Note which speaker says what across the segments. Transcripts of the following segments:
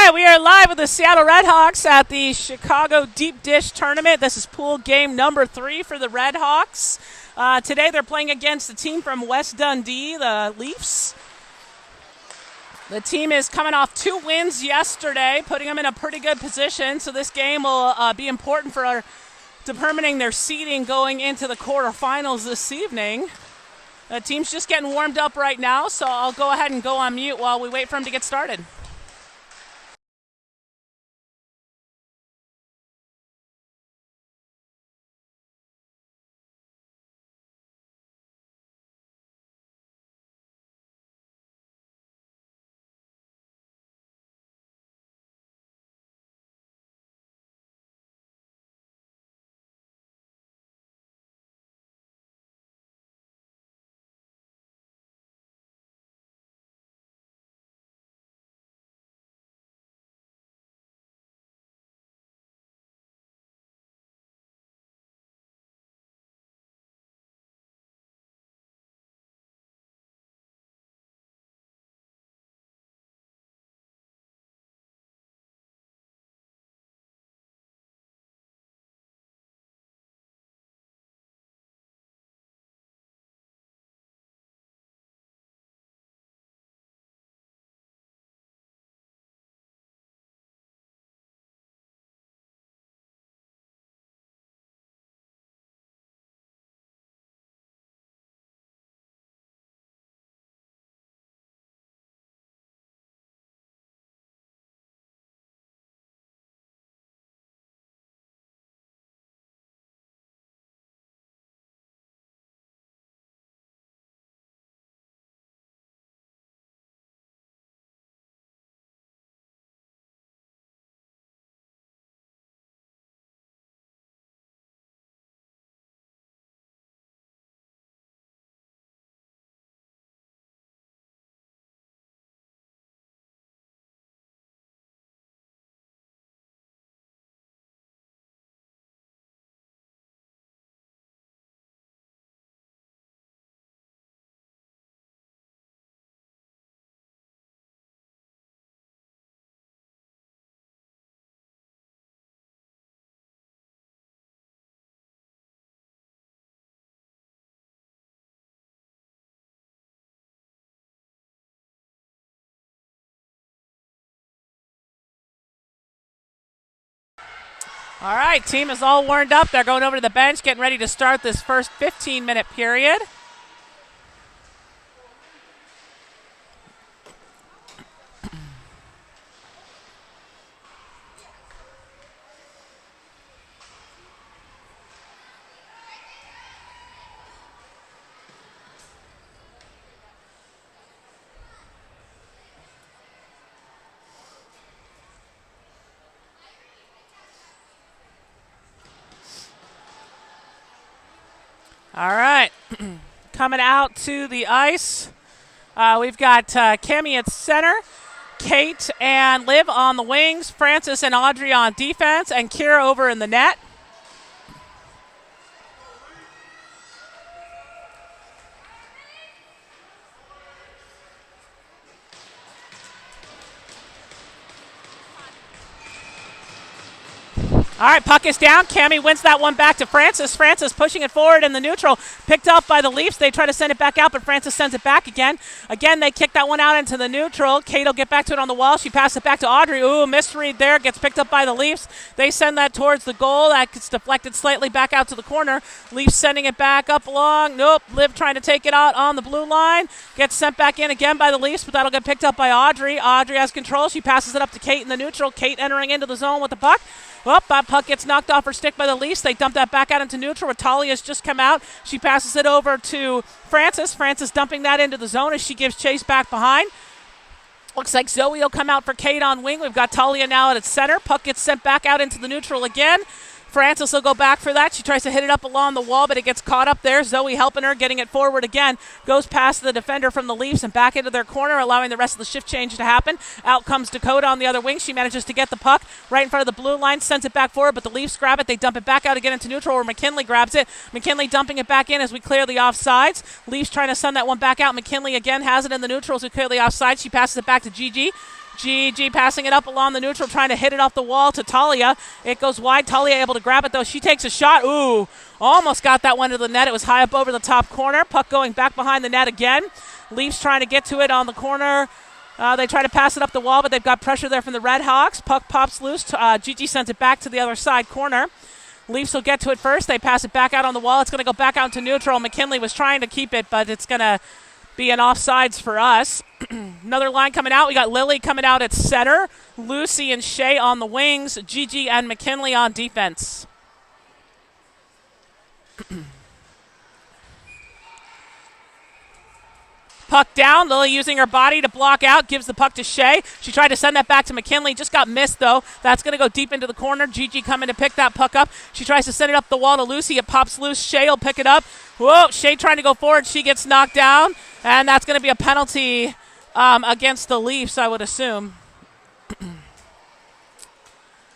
Speaker 1: right, we are live with the Seattle Redhawks at the Chicago Deep Dish Tournament. This is pool game number 3 for the Redhawks. Today they're playing against the team from West Dundee, the Leafs. The team is coming off 2 wins yesterday, putting them in a pretty good position, so this game will be important for determining their seeding going into the quarterfinals this evening. The team's just getting warmed up right now, so I'll go ahead and go on mute while we wait for them to get started. All right, team is all warmed up. They're going over to the bench, getting ready to start this first 15-minute period. All right, coming out to the ice, we've got Cami at center, Kate and Liv on the wings, Francis and Audrey on defense, and Kira over in the net. All right, puck is down. Cami wins that one back to Francis. Francis pushing it forward in the neutral. Picked up by the Leafs. They try to send it back out, but Francis sends it back again. Again, they kick that one out into the neutral. Kate will get back to it on the wall. She passes it back to Audrey. Ooh, misread there. Gets picked up by the Leafs. They send that towards the goal. That gets deflected slightly back out to the corner. Leafs sending it back up along. Nope. Liv trying to take it out on the blue line. Gets sent back in again by the Leafs, but that'll get picked up by Audrey. Audrey has control. She passes it up to Kate in the neutral. Kate entering into the zone with the puck. Well, that puck gets knocked off her stick by the Leafs. They dump that back out into neutral where Talia's just come out. She passes it over to Francis. Francis dumping that into the zone as she gives chase back behind. Looks like Zoe will come out for Kate on wing. We've got Talia now at its center. Puck gets sent back out into the neutral again. Francis will go back for that. She tries to hit it up along the wall, but it gets caught up there. Zoe helping her, getting it forward again. Goes past the defender from the Leafs and back into their corner, allowing the rest of the shift change to happen. Out comes Dakota on the other wing. She manages to get the puck right in front of the blue line, sends it back forward, but the Leafs grab it. They dump it back out again into neutral where McKinley grabs it. McKinley dumping it back in as we clear the offsides. Leafs trying to send that one back out. McKinley again has it in the neutrals who clear the offsides. She passes it back to Gigi. Gigi passing it up along the neutral, trying to hit it off the wall to Talia. It goes wide. Talia able to grab it, though. She takes a shot. Ooh, almost got that one to the net. It was high up over the top corner. Puck going back behind the net again. Leafs trying to get to it on the corner. They try to pass it up the wall, but they've got pressure there from the Red Hawks. Puck pops loose. Gigi sends it back to the other side corner. Leafs will get to it first. They pass it back out on the wall. It's going to go back out to neutral. McKinley was trying to keep it, but it's going to be an offsides for us. Another line coming out. We got Lily coming out at center. Lucy and Shea on the wings. Gigi and McKinley on defense. Puck down. Lily using her body to block out. Gives the puck to Shea. She tried to send that back to McKinley. Just got missed, though. That's going to go deep into the corner. Gigi coming to pick that puck up. She tries to send it up the wall to Lucy. It pops loose. Shea will pick it up. Whoa, Shea trying to go forward. She gets knocked down. And that's going to be a penalty against the Leafs, I would assume.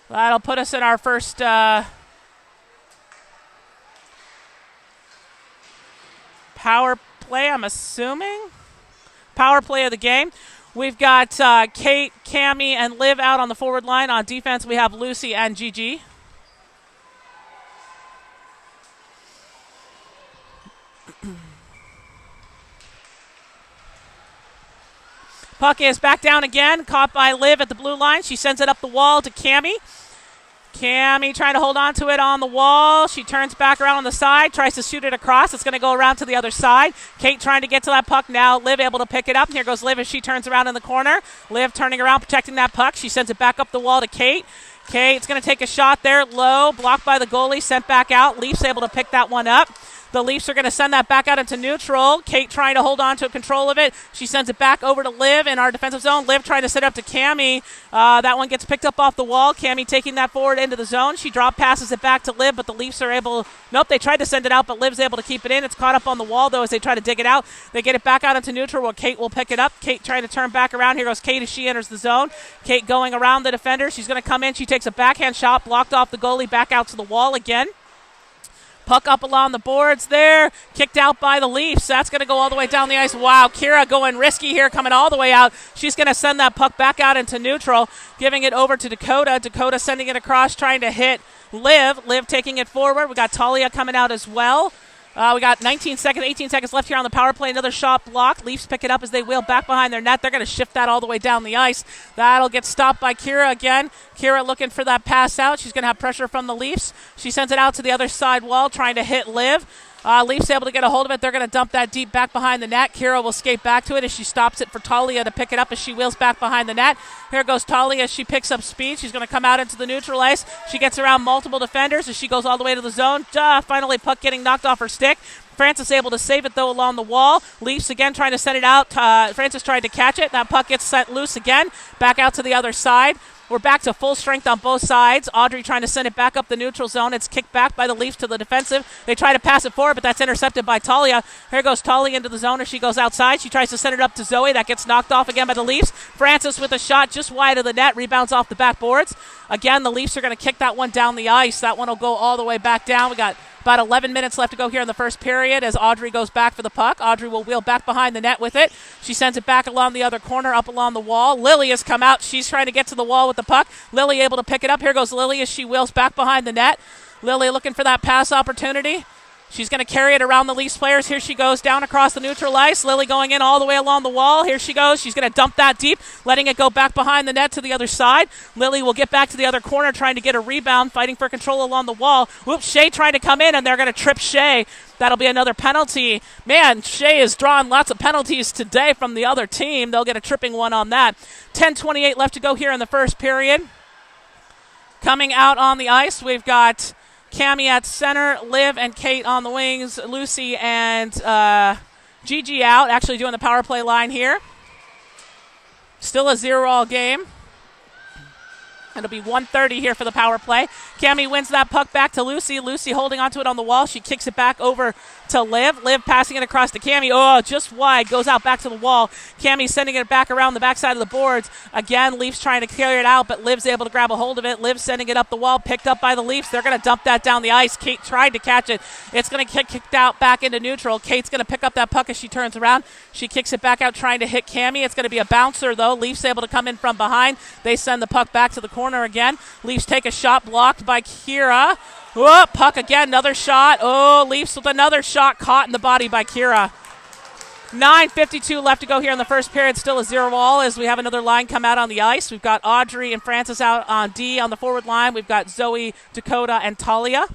Speaker 1: That'll put us in our first power play, I'm assuming. Power play of the game. We've got Kate, Cammie, and Liv out on the forward line. On defense, we have Lucy and Gigi. Puck is back down again, caught by Liv at the blue line. She sends it up the wall to Cammie. Cammie trying to hold on to it on the wall. She turns back around on the side, tries to shoot it across. It's going to go around to the other side. Kate trying to get to that puck now. Liv able to pick it up. And here goes Liv as she turns around in the corner. Liv turning around, protecting that puck. She sends it back up the wall to Kate. Kate's going to take a shot there, low, blocked by the goalie, sent back out. Leafs able to pick that one up. The Leafs are going to send that back out into neutral. Kate trying to hold on to control of it. She sends it back over to Liv in our defensive zone. Liv trying to set it up to Cammie. That one gets picked up off the wall. Cammie taking that forward into the zone. She drop passes it back to Liv, but the Leafs are able... Nope, they tried to send it out, but Liv's able to keep it in. It's caught up on the wall, though, as they try to dig it out. They get it back out into neutral where Kate will pick it up. Kate trying to turn back around. Here goes Kate as she enters the zone. Kate going around the defender. She's going to come in. She takes a backhand shot, blocked off the goalie, back out to the wall again. Puck up along the boards there. Kicked out by the Leafs. That's going to go all the way down the ice. Wow, Kira going risky here, coming all the way out. She's going to send that puck back out into neutral, giving it over to Dakota. Dakota sending it across, trying to hit Liv. Liv taking it forward. We got Talia coming out as well. We got 18 seconds left here on the power play. Another shot blocked. Leafs pick it up as they wheel back behind their net. They're going to shift that all the way down the ice. That'll get stopped by Kira again. Kira looking for that pass out. She's going to have pressure from the Leafs. She sends it out to the other side wall, trying to hit Liv. Leafs able to get a hold of it. They're going to dump that deep back behind the net. Kira will skate back to it as she stops it for Talia to pick it up as she wheels back behind the net. Here goes Talia as she picks up speed. She's going to come out into the neutral ice. She gets around multiple defenders as she goes all the way to the zone. Finally, puck getting knocked off her stick. Francis able to save it, though, along the wall. Leafs again trying to send it out. Francis tried to catch it. That puck gets set loose again. Back out to the other side. We're back to full strength on both sides. Audrey trying to send it back up the neutral zone. It's kicked back by the Leafs to the defensive. They try to pass it forward, but that's intercepted by Talia. Here goes Talia into the zone as she goes outside. She tries to send it up to Zoe. That gets knocked off again by the Leafs. Francis with a shot just wide of the net. Rebounds off the backboards. Again, the Leafs are going to kick that one down the ice. That one will go all the way back down. We got about 11 minutes left to go here in the first period as Audrey goes back for the puck. Audrey will wheel back behind the net with it. She sends it back along the other corner, up along the wall. Lily has come out. She's trying to get to the wall with the puck. Lily able to pick it up. Here goes Lily as she wheels back behind the net. Lily looking for that pass opportunity. She's going to carry it around the Leafs players. Here she goes down across the neutral ice. Lily going in all the way along the wall. Here she goes. She's going to dump that deep, letting it go back behind the net to the other side. Lily will get back to the other corner, trying to get a rebound, fighting for control along the wall. Whoops, Shea trying to come in, and they're going to trip Shea. That'll be another penalty. Man, Shea has drawn lots of penalties today from the other team. They'll get a tripping one on that. 10:28 left to go here in the first period. Coming out on the ice, we've got Cammie at center, Liv and Kate on the wings, Lucy and Gigi out, actually doing the power play line here. Still a 0-all game. It'll be 1:30 here for the power play. Cami wins that puck back to Lucy. Lucy holding onto it on the wall. She kicks it back over to Liv. Liv passing it across to Cami. Oh, just wide. Goes out back to the wall. Cami sending it back around the backside of the boards. Again, Leafs trying to carry it out, but Liv's able to grab a hold of it. Liv sending it up the wall. Picked up by the Leafs. They're going to dump that down the ice. Kate tried to catch it. It's going to get kicked out back into neutral. Kate's going to pick up that puck as she turns around. She kicks it back out trying to hit Cami. It's going to be a bouncer, though. Leafs able to come in from behind. They send the puck back to the corner again. Leafs take a shot blocked by Kira. Oh, puck again, another shot. Oh, Leafs with another shot caught in the body by Kira. 9:52 left to go here in the first period. Still a 0-all as we have another line come out on the ice. We've got Audrey and Francis out on D on the forward line. We've got Zoe, Dakota, and Talia.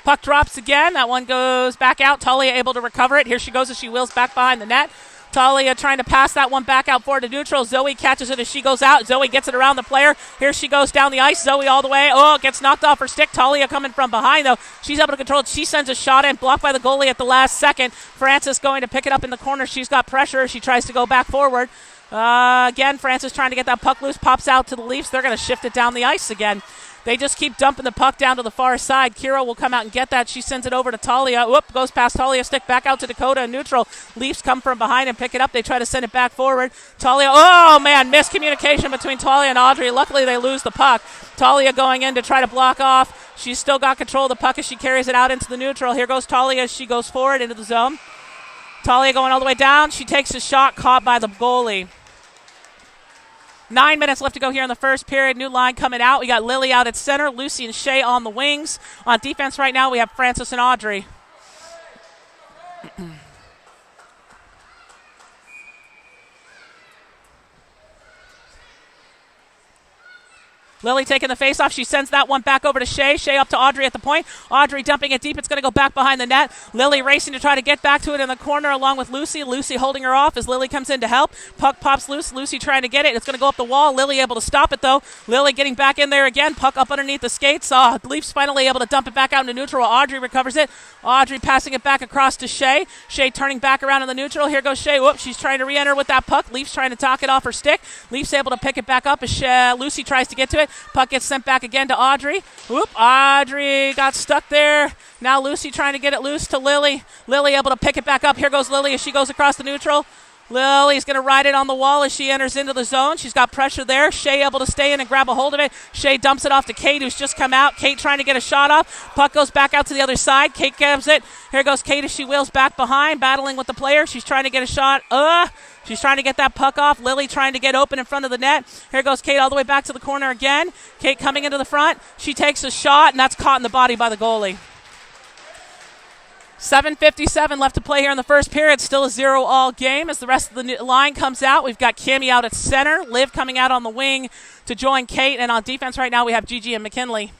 Speaker 1: Puck drops again. That one goes back out. Talia able to recover it. Here she goes as she wheels back behind the net. Talia trying to pass that one back out forward to neutral. Zoe catches it as she goes out. Zoe gets it around the player. Here she goes down the ice. Zoe all the way. Oh, gets knocked off her stick. Talia coming from behind, though. She's able to control it. She sends a shot in, blocked by the goalie at the last second. Francis going to pick it up in the corner. She's got pressure. She tries to go back forward. Again, Francis trying to get that puck loose. Pops out to the Leafs. They're going to shift it down the ice again. They just keep dumping the puck down to the far side. Kira will come out and get that. She sends it over to Talia. Whoop, goes past Talia. Stick back out to Dakota in neutral. Leafs come from behind and pick it up. They try to send it back forward. Talia, oh man, miscommunication between Talia and Audrey. Luckily they lose the puck. Talia going in to try to block off. She's still got control of the puck as she carries it out into the neutral. Here goes Talia as she goes forward into the zone. Talia going all the way down. She takes a shot caught by the goalie. 9 minutes left to go here in the first period. New line coming out. We got Lily out at center. Lucy and Shay on the wings. On defense right now, we have Francis and Audrey. Lily taking the face-off. She sends that one back over to Shay. Shay up to Audrey at the point. Audrey dumping it deep. It's going to go back behind the net. Lily racing to try to get back to it in the corner along with Lucy. Lucy holding her off as Lily comes in to help. Puck pops loose. Lucy trying to get it. It's going to go up the wall. Lily able to stop it, though. Lily getting back in there again. Puck up underneath the skates. Leafs finally able to dump it back out into neutral while Audrey recovers it. Audrey passing it back across to Shay. Shay turning back around in the neutral. Here goes Shay. Whoops, she's trying to re-enter with that puck. Leafs trying to talk it off her stick. Leafs able to pick it back up as Lucy tries to get to it. Puck gets sent back again to Audrey. Whoop, Audrey got stuck there. Now Lucy trying to get it loose to Lily. Lily able to pick it back up. Here goes Lily as she goes across the neutral. Lily's going to ride it on the wall as she enters into the zone. She's got pressure there. Shay able to stay in and grab a hold of it. Shay dumps it off to Kate, who's just come out. Kate trying to get a shot off. Puck goes back out to the other side. Kate grabs it. Here goes Kate as she wheels back behind, battling with the player. She's trying to get a shot. She's trying to get that puck off. Lily trying to get open in front of the net. Here goes Kate all the way back to the corner again. Kate coming into the front. She takes a shot, and that's caught in the body by the goalie. 7:57 left to play here in the first period. Still a 0-all game as the rest of the line comes out. We've got Cami out at center. Liv coming out on the wing to join Kate. And on defense right now we have Gigi and McKinley.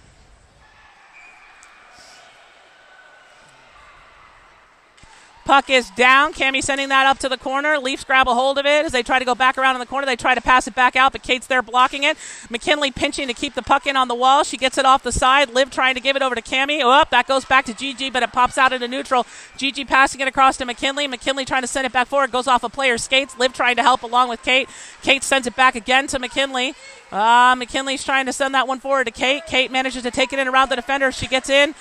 Speaker 1: Puck is down. Cami sending that up to the corner. Leafs grab a hold of it as they try to go back around in the corner. They try to pass it back out, but Kate's there blocking it. McKinley pinching to keep the puck in on the wall. She gets it off the side. Liv trying to give it over to Cami. That goes back to Gigi, but it pops out into neutral. Gigi passing it across to McKinley. McKinley trying to send it back forward. Goes off a player's skates. Liv trying to help along with Kate. Kate sends it back again to McKinley. McKinley's trying to send that one forward to Kate. Kate manages to take it in around the defender. She gets in.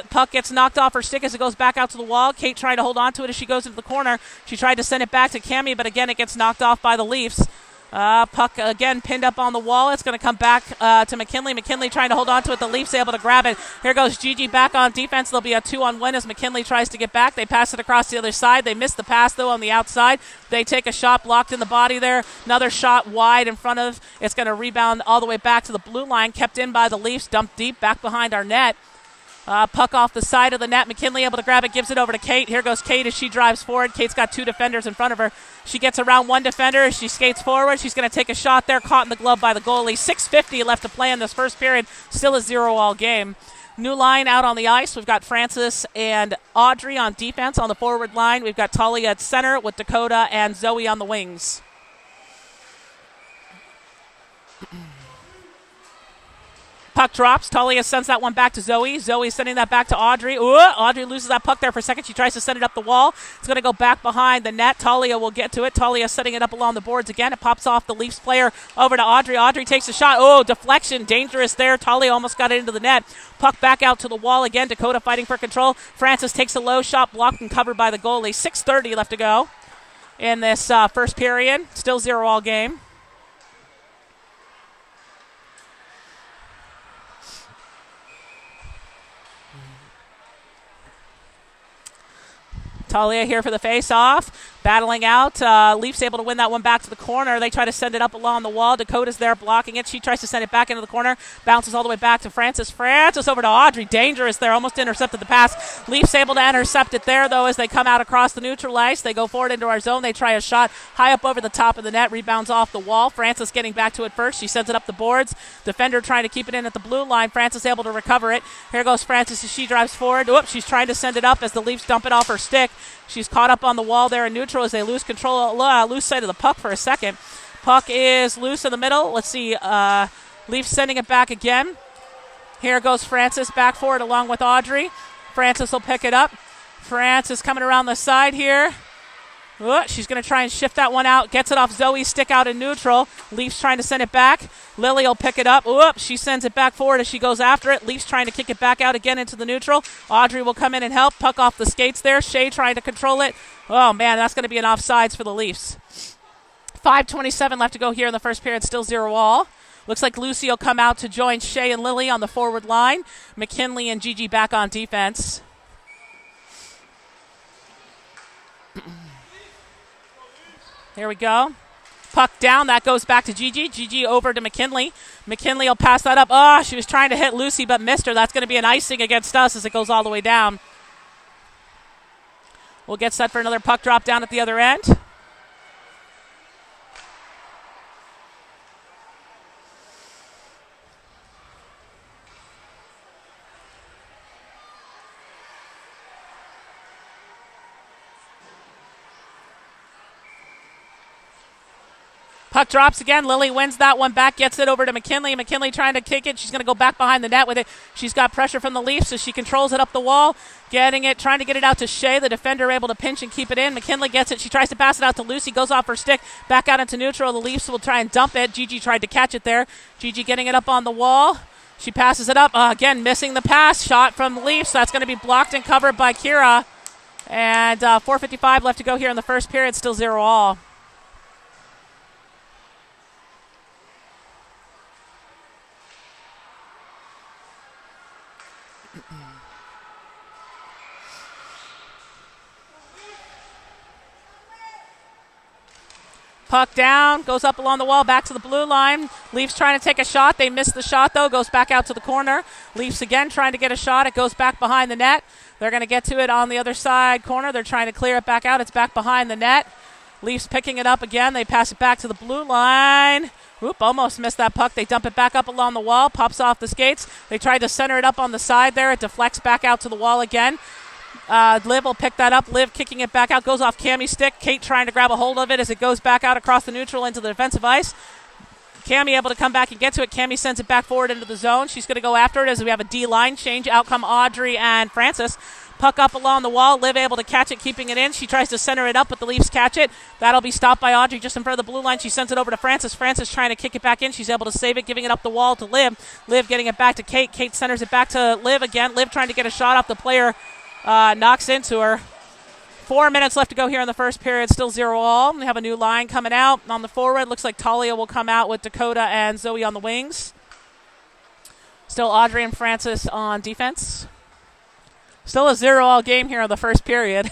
Speaker 1: Puck gets knocked off her stick as it goes back out to the wall. Kate trying to hold on to it as she goes into the corner. She tried to send it back to Cami, but again it gets knocked off by the Leafs. Puck again pinned up on the wall. It's going to come back to McKinley. McKinley trying to hold on to it. The Leafs able to grab it. Here goes Gigi back on defense. There'll be a 2-on-1 as McKinley tries to get back. They pass it across the other side. They miss the pass, though, on the outside. They take a shot blocked in the body there. Another shot wide in front of. It's going to rebound all the way back to the blue line. Kept in by the Leafs. Dumped deep back behind our net. Puck off the side of the net. McKinley able to grab it, gives it over to Kate. Here goes Kate as she drives forward. Kate's got two defenders in front of her. She gets around one defender as she skates forward. She's going to take a shot there, caught in the glove by the goalie. 6:50 left to play in this first period. Still a 0-all game. New line out on the ice. We've got Francis and Audrey on defense. On the forward line, we've got Talia at center with Dakota and Zoe on the wings. Puck drops. Talia sends that one back to Zoe. Zoe sending that back to Audrey. Ooh, Audrey loses that puck there for a second. She tries to send it up the wall. It's going to go back behind the net. Talia will get to it. Talia setting it up along the boards again. It pops off the Leafs player over to Audrey. Audrey takes a shot. Oh, deflection. Dangerous there. Talia almost got it into the net. Puck back out to the wall again. Dakota fighting for control. Francis takes a low shot, blocked and covered by the goalie. 6:30 left to go in this first period. Still 0-all game. Talia here for the face-off, battling out. Leafs able to win that one back to the corner. They try to send it up along the wall. Dakota's there blocking it. She tries to send it back into the corner. Bounces all the way back to Francis. Francis over to Audrey. Dangerous there. Almost intercepted the pass. Leafs able to intercept it there, though, as they come out across the neutral ice. They go forward into our zone. They try a shot high up over the top of the net. Rebounds off the wall. Francis getting back to it first. She sends it up the boards. Defender trying to keep it in at the blue line. Francis able to recover it. Here goes Francis as she drives forward. Whoops, she's trying to send it up as the Leafs dump it off her stick. She's caught up on the wall there in neutral as they lose control, lose sight of the puck for a second. Puck is loose in the middle. Let's see. Leafs sending it back again. Here goes Francis back forward along with Audrey. Francis will pick it up. Francis coming around the side here. She's going to try and shift that one out. Gets it off Zoe's stick out in neutral. Leafs trying to send it back. Lily will pick it up. She sends it back forward as she goes after it. Leafs trying to kick it back out again into the neutral. Audrey will come in and help. Puck off the skates there. Shea trying to control it. Oh, man, that's going to be an offsides for the Leafs. 5:27 left to go here in the first period. Still 0-all. Looks like Lucy will come out to join Shea and Lily on the forward line. McKinley and Gigi back on defense. Here we go. Puck down. That goes back to Gigi. Gigi over to McKinley. McKinley will pass that up. Oh, she was trying to hit Lucy but missed her. That's going to be an icing against us as it goes all the way down. We'll get set for another puck drop down at the other end. Puck drops again. Lily wins that one back, gets it over to McKinley. McKinley trying to kick it. She's going to go back behind the net with it. She's got pressure from the Leafs, so she controls it up the wall. Getting it, trying to get it out to Shea. The defender able to pinch and keep it in. McKinley gets it. She tries to pass it out to Lucy. Goes off her stick. Back out into neutral. The Leafs will try and dump it. Gigi tried to catch it there. Gigi getting it up on the wall. She passes it up. Again, missing the pass. Shot from the Leafs. That's going to be blocked and covered by Kira. And 4:55 left to go here in the first period. Still 0-all. Puck down, goes up along the wall, back to the blue line. Leafs trying to take a shot. They miss the shot, though. Goes back out to the corner. Leafs again trying to get a shot. It goes back behind the net. They're going to get to it on the other side corner. They're trying to clear it back out. It's back behind the net. Leafs picking it up again. They pass it back to the blue line. Almost missed that puck. They dump it back up along the wall. Pops off the skates. They tried to center it up on the side there. It deflects back out to the wall again. Liv will pick that up. Liv kicking it back out. Goes off Cammie's stick. Kate trying to grab a hold of it as it goes back out across the neutral into the defensive ice. Cammie able to come back and get to it. Cammie sends it back forward into the zone. She's going to go after it as we have a D-line change. Out come Audrey and Francis. Puck up along the wall. Liv able to catch it, keeping it in. She tries to center it up, but the Leafs catch it. That'll be stopped by Audrey just in front of the blue line. She sends it over to Francis. Francis trying to kick it back in. She's able to save it, giving it up the wall to Liv. Liv getting it back to Kate. Kate centers it back to Liv again. Liv trying to get a shot off the player. Knocks into her. 4 minutes left to go here in the first period. Still 0-all. We have a new line coming out on the forward. Looks like Talia will come out with Dakota and Zoe on the wings. Still Audrey and Francis on defense. Still a 0-all game here in the first period.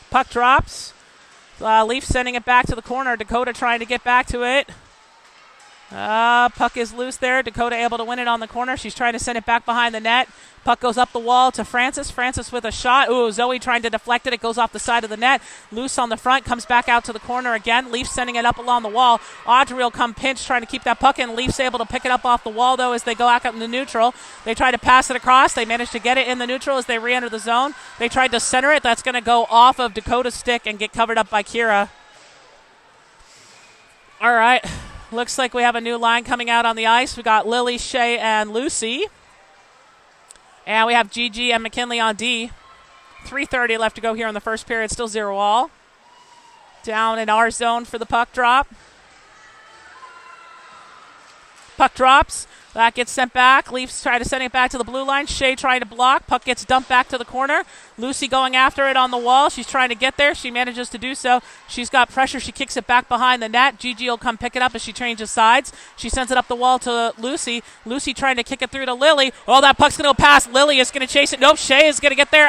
Speaker 1: Puck drops. Leafs sending it back to the corner. Dakota trying to get back to it. Puck is loose there. Dakota able to win it on the corner. She's trying to send it back behind the net. Puck goes up the wall to Francis. Francis with a shot. Zoe trying to deflect it. It goes off the side of the net. Loose on the front. Comes back out to the corner again. Leafs sending it up along the wall. Audrey will come pinch trying to keep that puck in. Leafs able to pick it up off the wall, though, as they go out in the neutral. They try to pass it across. They manage to get it in the neutral as they re-enter the zone. They tried to center it. That's going to go off of Dakota's stick and get covered up by Kira. All right. Looks like we have a new line coming out on the ice. We got Lily, Shay, and Lucy. And we have Gigi and McKinley on D. 3:30 left to go here in the first period. Still 0-all. Down in our zone for the puck drop. Puck drops. That gets sent back. Leafs try to send it back to the blue line. Shea trying to block. Puck gets dumped back to the corner. Lucy going after it on the wall. She's trying to get there. She manages to do so. She's got pressure. She kicks it back behind the net. Gigi will come pick it up as she changes sides. She sends it up the wall to Lucy. Lucy trying to kick it through to Lily. Oh, that puck's going to go past. Lily is going to chase it. Nope, Shea is going to get there.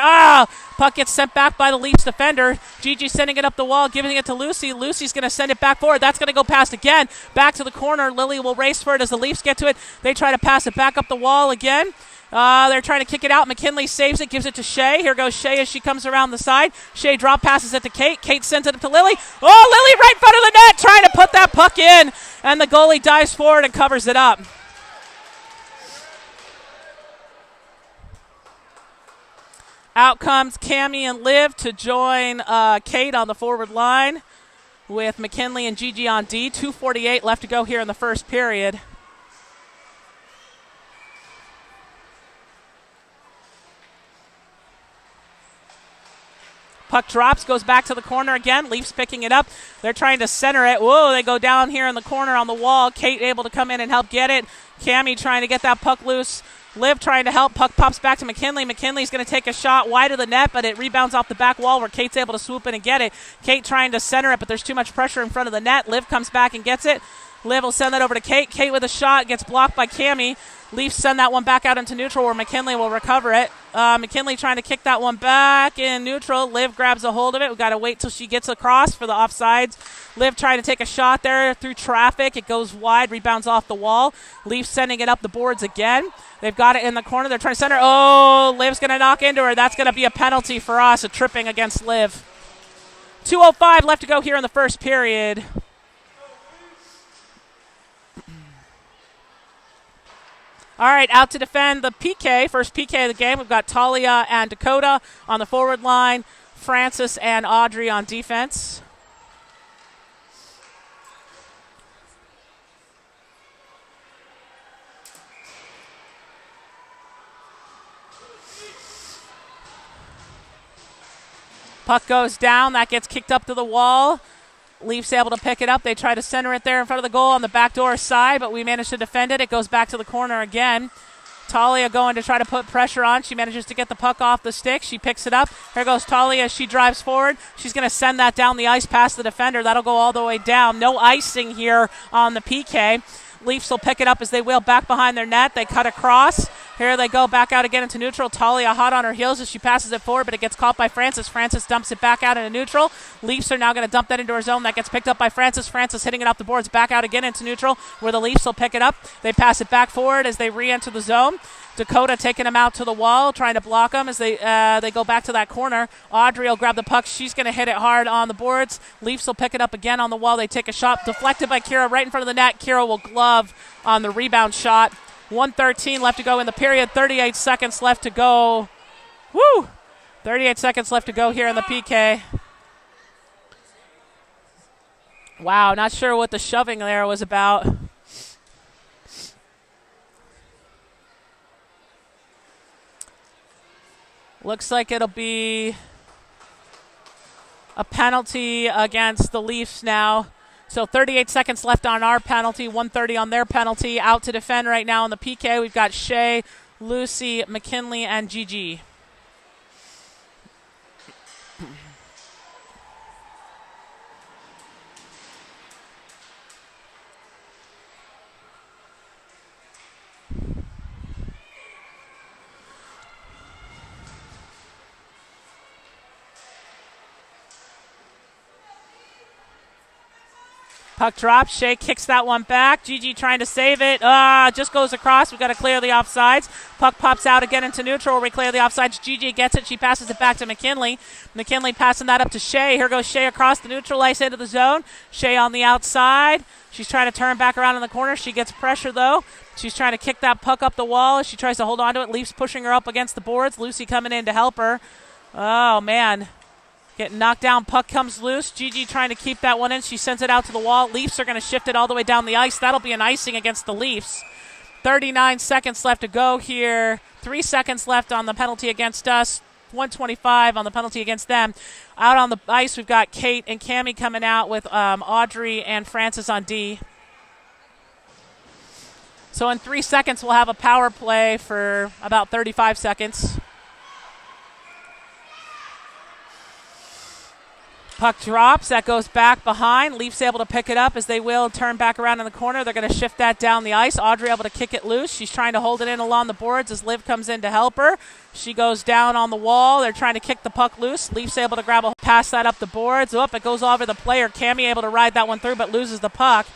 Speaker 1: Puck gets sent back by the Leafs defender. Gigi sending it up the wall, giving it to Lucy. Lucy's going to send it back forward. That's going to go past again. Back to the corner. Lily will race for it as the Leafs get to it. They try to pass it back up the wall again. They're trying to kick it out. McKinley saves it, gives it to Shea. Here goes Shea as she comes around the side. Shea drop passes it to Kate. Kate sends it up to Lily. Oh, Lily right in front of the net trying to put that puck in. And the goalie dives forward and covers it up. Out comes Cammie and Liv to join Kate on the forward line with McKinley and Gigi on D. 2:48 left to go here in the first period. Puck drops, goes back to the corner again. Leafs picking it up. They're trying to center it. Whoa, they go down here in the corner on the wall. Kate able to come in and help get it. Cammie trying to get that puck loose. Liv trying to help. Puck pops back to McKinley. McKinley's going to take a shot wide of the net, but it rebounds off the back wall where Kate's able to swoop in and get it. Kate trying to center it, but there's too much pressure in front of the net. Liv comes back and gets it. Liv will send that over to Kate. Kate with a shot, gets blocked by Cammie. Leafs send that one back out into neutral where McKinley will recover it. McKinley trying to kick that one back in neutral. Liv grabs a hold of it. We've got to wait till she gets across for the offsides. Liv trying to take a shot there through traffic. It goes wide, rebounds off the wall. Leafs sending it up the boards again. They've got it in the corner. They're trying to center. Oh, Liv's going to knock into her. That's going to be a penalty for us, a tripping against Liv. 2:05 left to go here in the first period. All right, out to defend the PK, first PK of the game. We've got Talia and Dakota on the forward line, Francis and Audrey on defense. Puck goes down. That gets kicked up to the wall. Leafs able to pick it up. They try to center it there in front of the goal on the backdoor side, but we managed to defend it. It goes back to the corner again. Talia going to try to put pressure on. She manages to get the puck off the stick. She picks it up. Here goes Talia as she drives forward. She's going to send that down the ice past the defender. That'll go all the way down. No icing here on the PK. Leafs will pick it up as they wheel back behind their net. They cut across. Here they go back out again into neutral. Talia hot on her heels as she passes it forward, but it gets caught by Francis. Francis dumps it back out into neutral. Leafs are now going to dump that into her zone. That gets picked up by Francis. Francis hitting it off the boards back out again into neutral where the Leafs will pick it up. They pass it back forward as they re-enter the zone. Dakota taking them out to the wall, trying to block them as they go back to that corner. Audrey will grab the puck. She's going to hit it hard on the boards. Leafs will pick it up again on the wall. They take a shot deflected by Kira right in front of the net. Kira will glove on the rebound shot. 1:13 left to go in the period. 38 seconds left to go. Woo! 38 seconds left to go here in the PK. Wow, not sure what the shoving there was about. Looks like it'll be a penalty against the Leafs now. So 38 seconds left on our penalty, 1:30 on their penalty. Out to defend right now in the PK. We've got Shea, Lucy, McKinley, and Gigi. Puck drops. Shea kicks that one back. Gigi trying to save it. Just goes across. We've got to clear the offsides. Puck pops out again into neutral where we clear the offsides. Gigi gets it. She passes it back to McKinley. McKinley passing that up to Shea. Here goes Shea across the neutral ice into the zone. Shea on the outside. She's trying to turn back around in the corner. She gets pressure, though. She's trying to kick that puck up the wall as she tries to hold on to it. Leafs pushing her up against the boards. Lucy coming in to help her. Oh, man. Getting knocked down, puck comes loose. Gigi trying to keep that one in. She sends it out to the wall. Leafs are going to shift it all the way down the ice. That'll be an icing against the Leafs. 39 seconds left to go here. 3 seconds left on the penalty against us. 125 on the penalty against them. Out on the ice, we've got Kate and Cammie coming out with Audrey and Frances on D. So in 3 seconds, we'll have a power play for about 35 seconds. Puck drops. That goes back behind. Leafs able to pick it up as they will turn back around in the corner. They're going to shift that down the ice. Audrey able to kick it loose. She's trying to hold it in along the boards as Liv comes in to help her. She goes down on the wall. They're trying to kick the puck loose. Leafs able to grab a pass that up the boards. Oh, it goes over the player. Cammie able to ride that one through but loses the puck.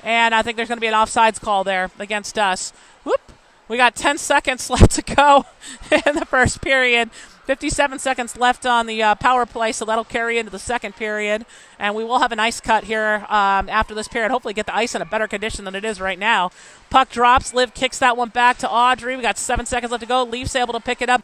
Speaker 1: And I think there's going to be an offsides call there against us. Whoop. We got 10 seconds left to go in the first period. 57 seconds left on the power play, so that'll carry into the second period. And we will have an ice cut here after this period. Hopefully get the ice in a better condition than it is right now. Puck drops. Liv kicks that one back to Audrey. We got 7 seconds left to go. Leafs able to pick it up.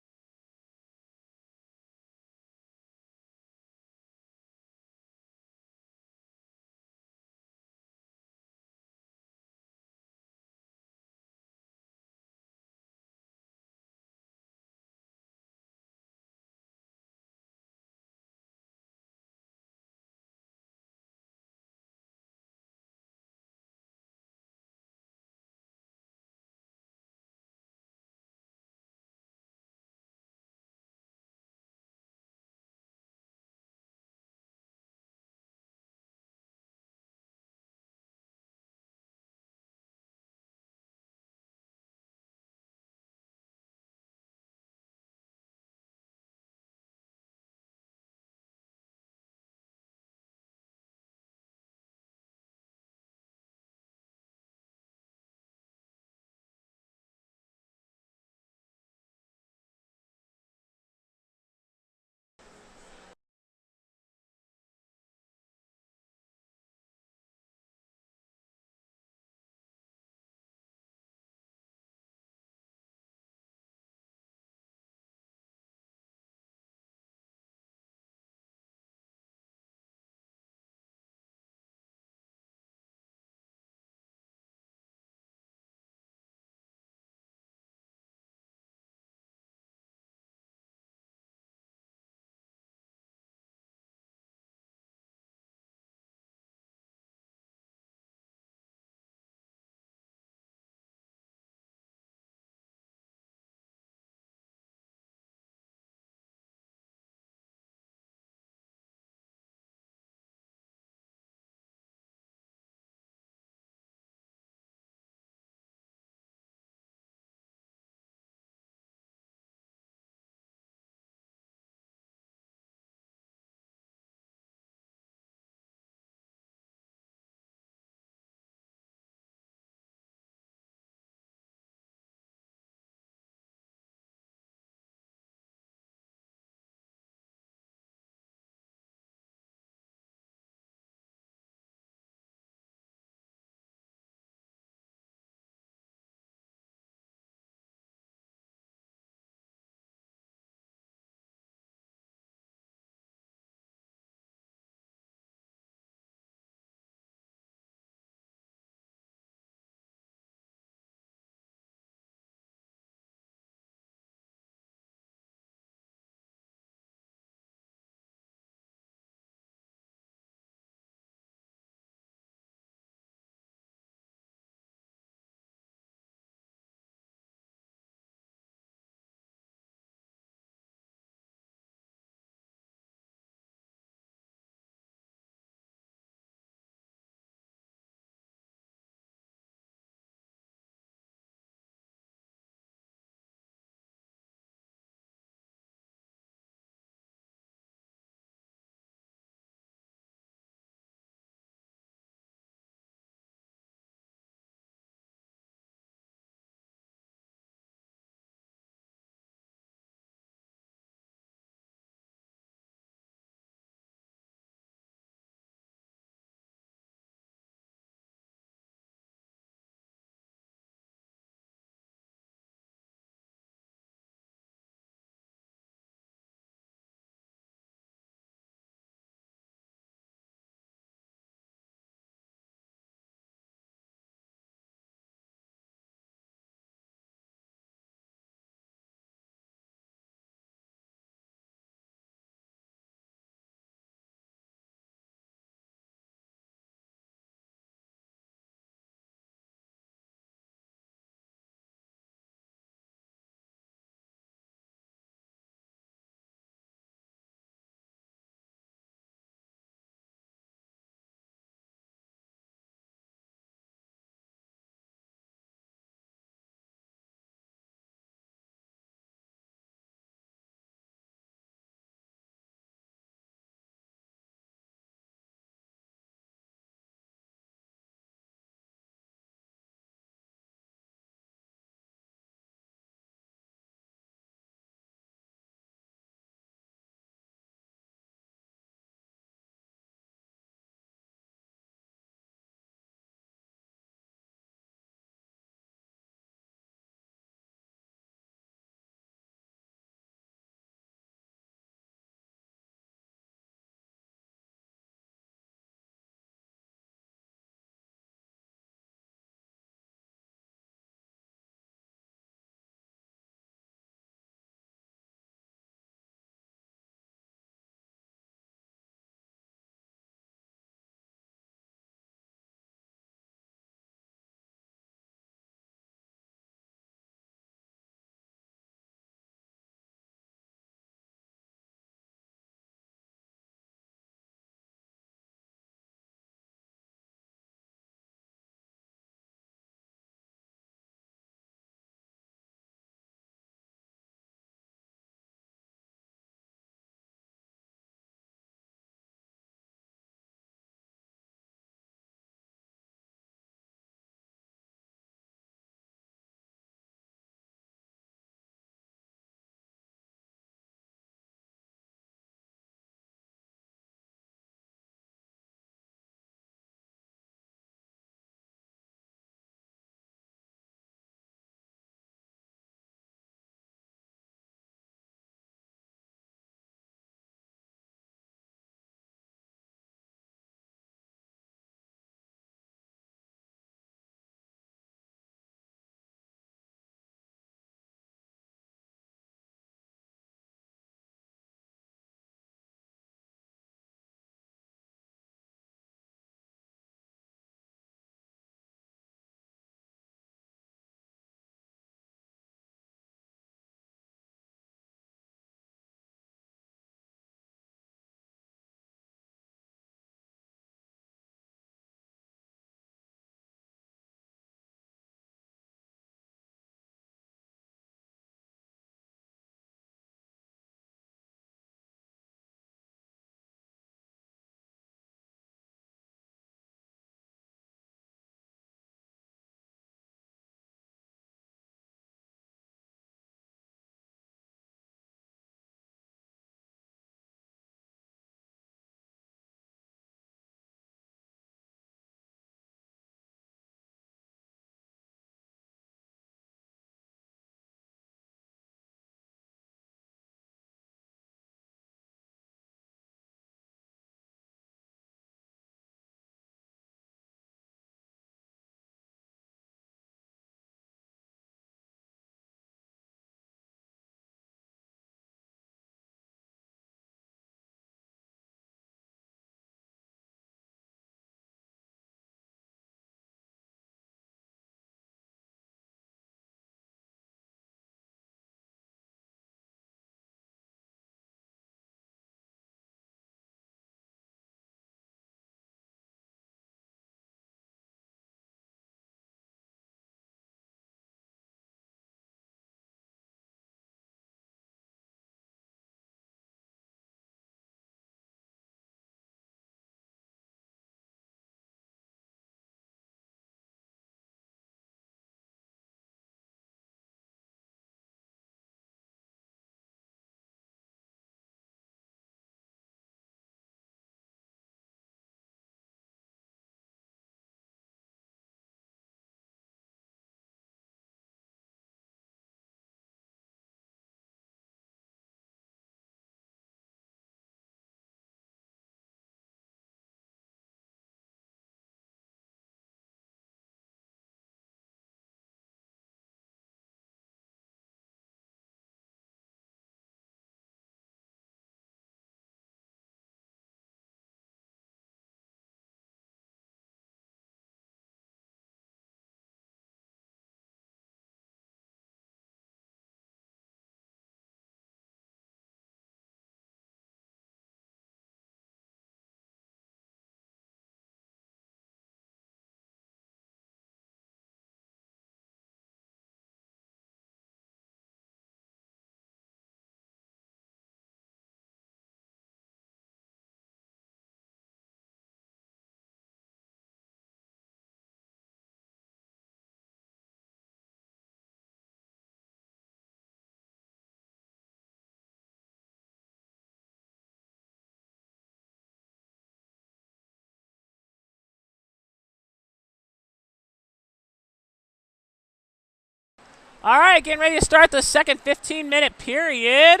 Speaker 1: All right, getting ready to start the second 15-minute period.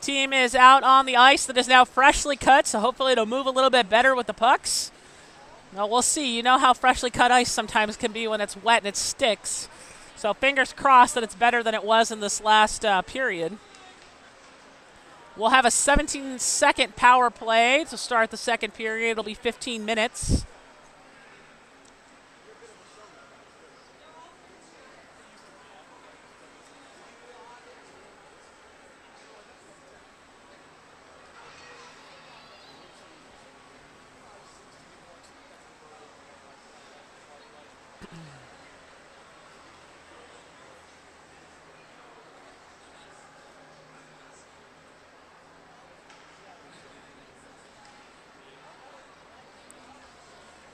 Speaker 1: Team is out on the ice that is now freshly cut, so hopefully it'll move a little bit better with the pucks. Well, we'll see. You know how freshly cut ice sometimes can be when it's wet and it sticks. So fingers crossed that it's better than it was in this last period. We'll have a 17-second power play to start the second period. It'll be 15 minutes.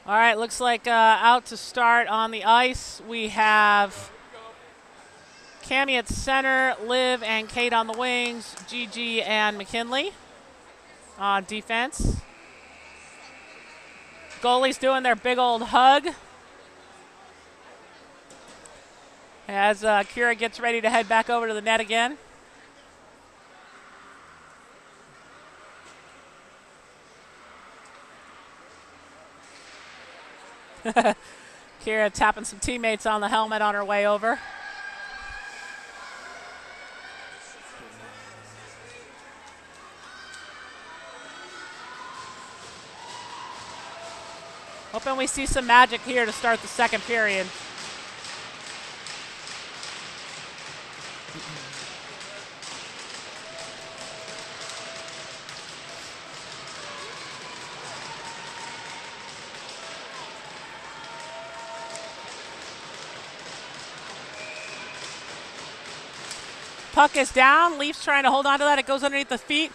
Speaker 1: All right, looks like out to start on the ice, we have Cammie at center, Liv and Kate on the wings, Gigi and McKinley on defense. Goalies doing their big old hug as Kira gets ready to head back over to the net again. Kira tapping some teammates on the helmet on her way over. Hoping we see some magic here to start the second period. Puck is down. Leafs trying to hold on to that. It goes underneath the feet.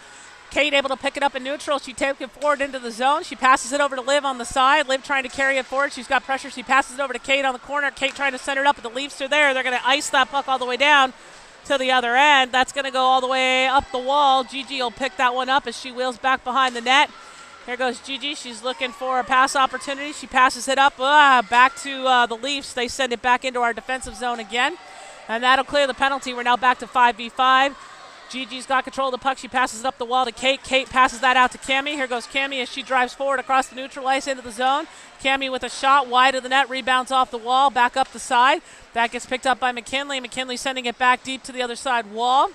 Speaker 1: Kate able to pick it up in neutral. She takes it forward into the zone. She passes it over to Liv on the side. Liv trying to carry it forward. She's got pressure. She passes it over to Kate on the corner. Kate trying to send it up, but the Leafs are there. They're going to ice that puck all the way down to the other end. That's going to go all the way up the wall. Gigi will pick that one up as she wheels back behind the net. Here goes Gigi. She's looking for a pass opportunity. She passes it up back to the Leafs. They send it back into our defensive zone again. And that'll clear the penalty. We're now back to 5v5. Gigi's got control of the puck. She passes it up the wall to Kate. Kate passes that out to Cammie. Here goes Cammie as she drives forward across the neutral ice into the zone. Cammie with a shot wide of the net, rebounds off the wall, back up the side. That gets picked up by McKinley. McKinley sending it back deep to the other side wall.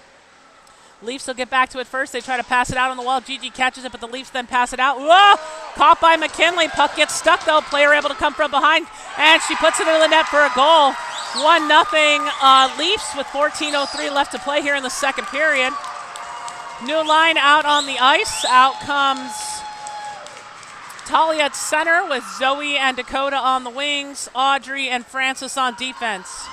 Speaker 1: Leafs will get back to it first. They try to pass it out on the wall. Gigi catches it, but the Leafs then pass it out. Whoa! Caught by McKinley. Puck gets stuck, though. Player able to come from behind, and she puts it into the net for a goal. 1-0 Leafs with 14:03 left to play here in the second period. New line out on the ice. Out comes Talia at center with Zoe and Dakota on the wings. Audrey and Francis on defense.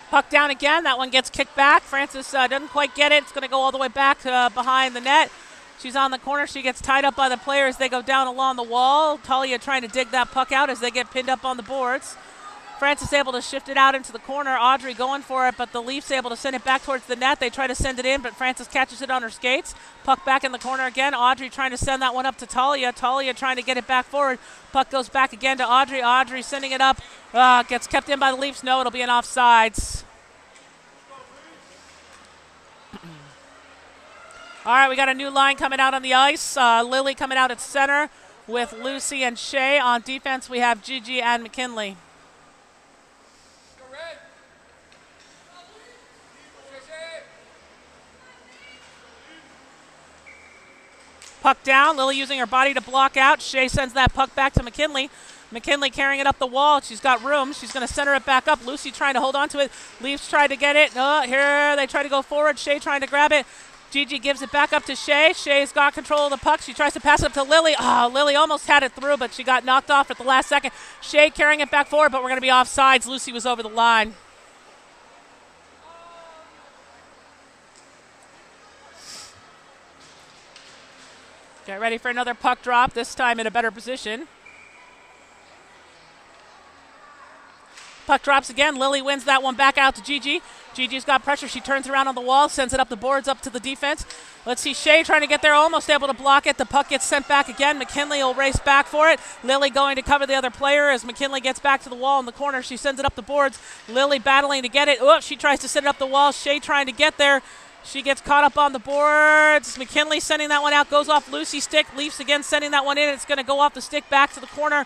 Speaker 1: Puck down again. That one gets kicked back. Francis doesn't quite get it. It's going to go all the way back behind the net. She's on the corner. She gets tied up by the players. They go down along the wall. Talia trying to dig that puck out as they get pinned up on the boards. Francis able to shift it out into the corner. Audrey going for it, but the Leafs able to send it back towards the net. They try to send it in, but Francis catches it on her skates. Puck back in the corner again. Audrey trying to send that one up to Talia. Talia trying to get it back forward. Puck goes back again to Audrey. Audrey sending it up. Gets kept in by the Leafs. No, it'll be an offsides. All right, we got a new line coming out on the ice. Lily coming out at center with Lucy and Shay. On defense, we have Gigi and McKinley. Puck down. Lily using her body to block out. Shay sends that puck back to McKinley. McKinley carrying it up the wall. She's got room. She's going to center it back up. Lucy trying to hold on to it. Leafs try to get it. Here they try to go forward. Shay trying to grab it. Gigi gives it back up to Shay. Shay's got control of the puck. She tries to pass it up to Lily. Lily almost had it through, but she got knocked off at the last second. Shay carrying it back forward, but we're going to be offsides. Lucy was over the line. Get ready for another puck drop, this time in a better position. Puck drops again. Lily wins that one back out to Gigi. Gigi's got pressure. She turns around on the wall, sends it up the boards, up to the defense. Let's see Shea trying to get there, almost able to block it. The puck gets sent back again. McKinley will race back for it. Lily going to cover the other player as McKinley gets back to the wall in the corner. She sends it up the boards. Lily battling to get it. Oh, she tries to send it up the wall. Shea trying to get there. She gets caught up on the boards. McKinley sending that one out. Goes off Lucy's stick. Leafs again sending that one in. It's going to go off the stick back to the corner.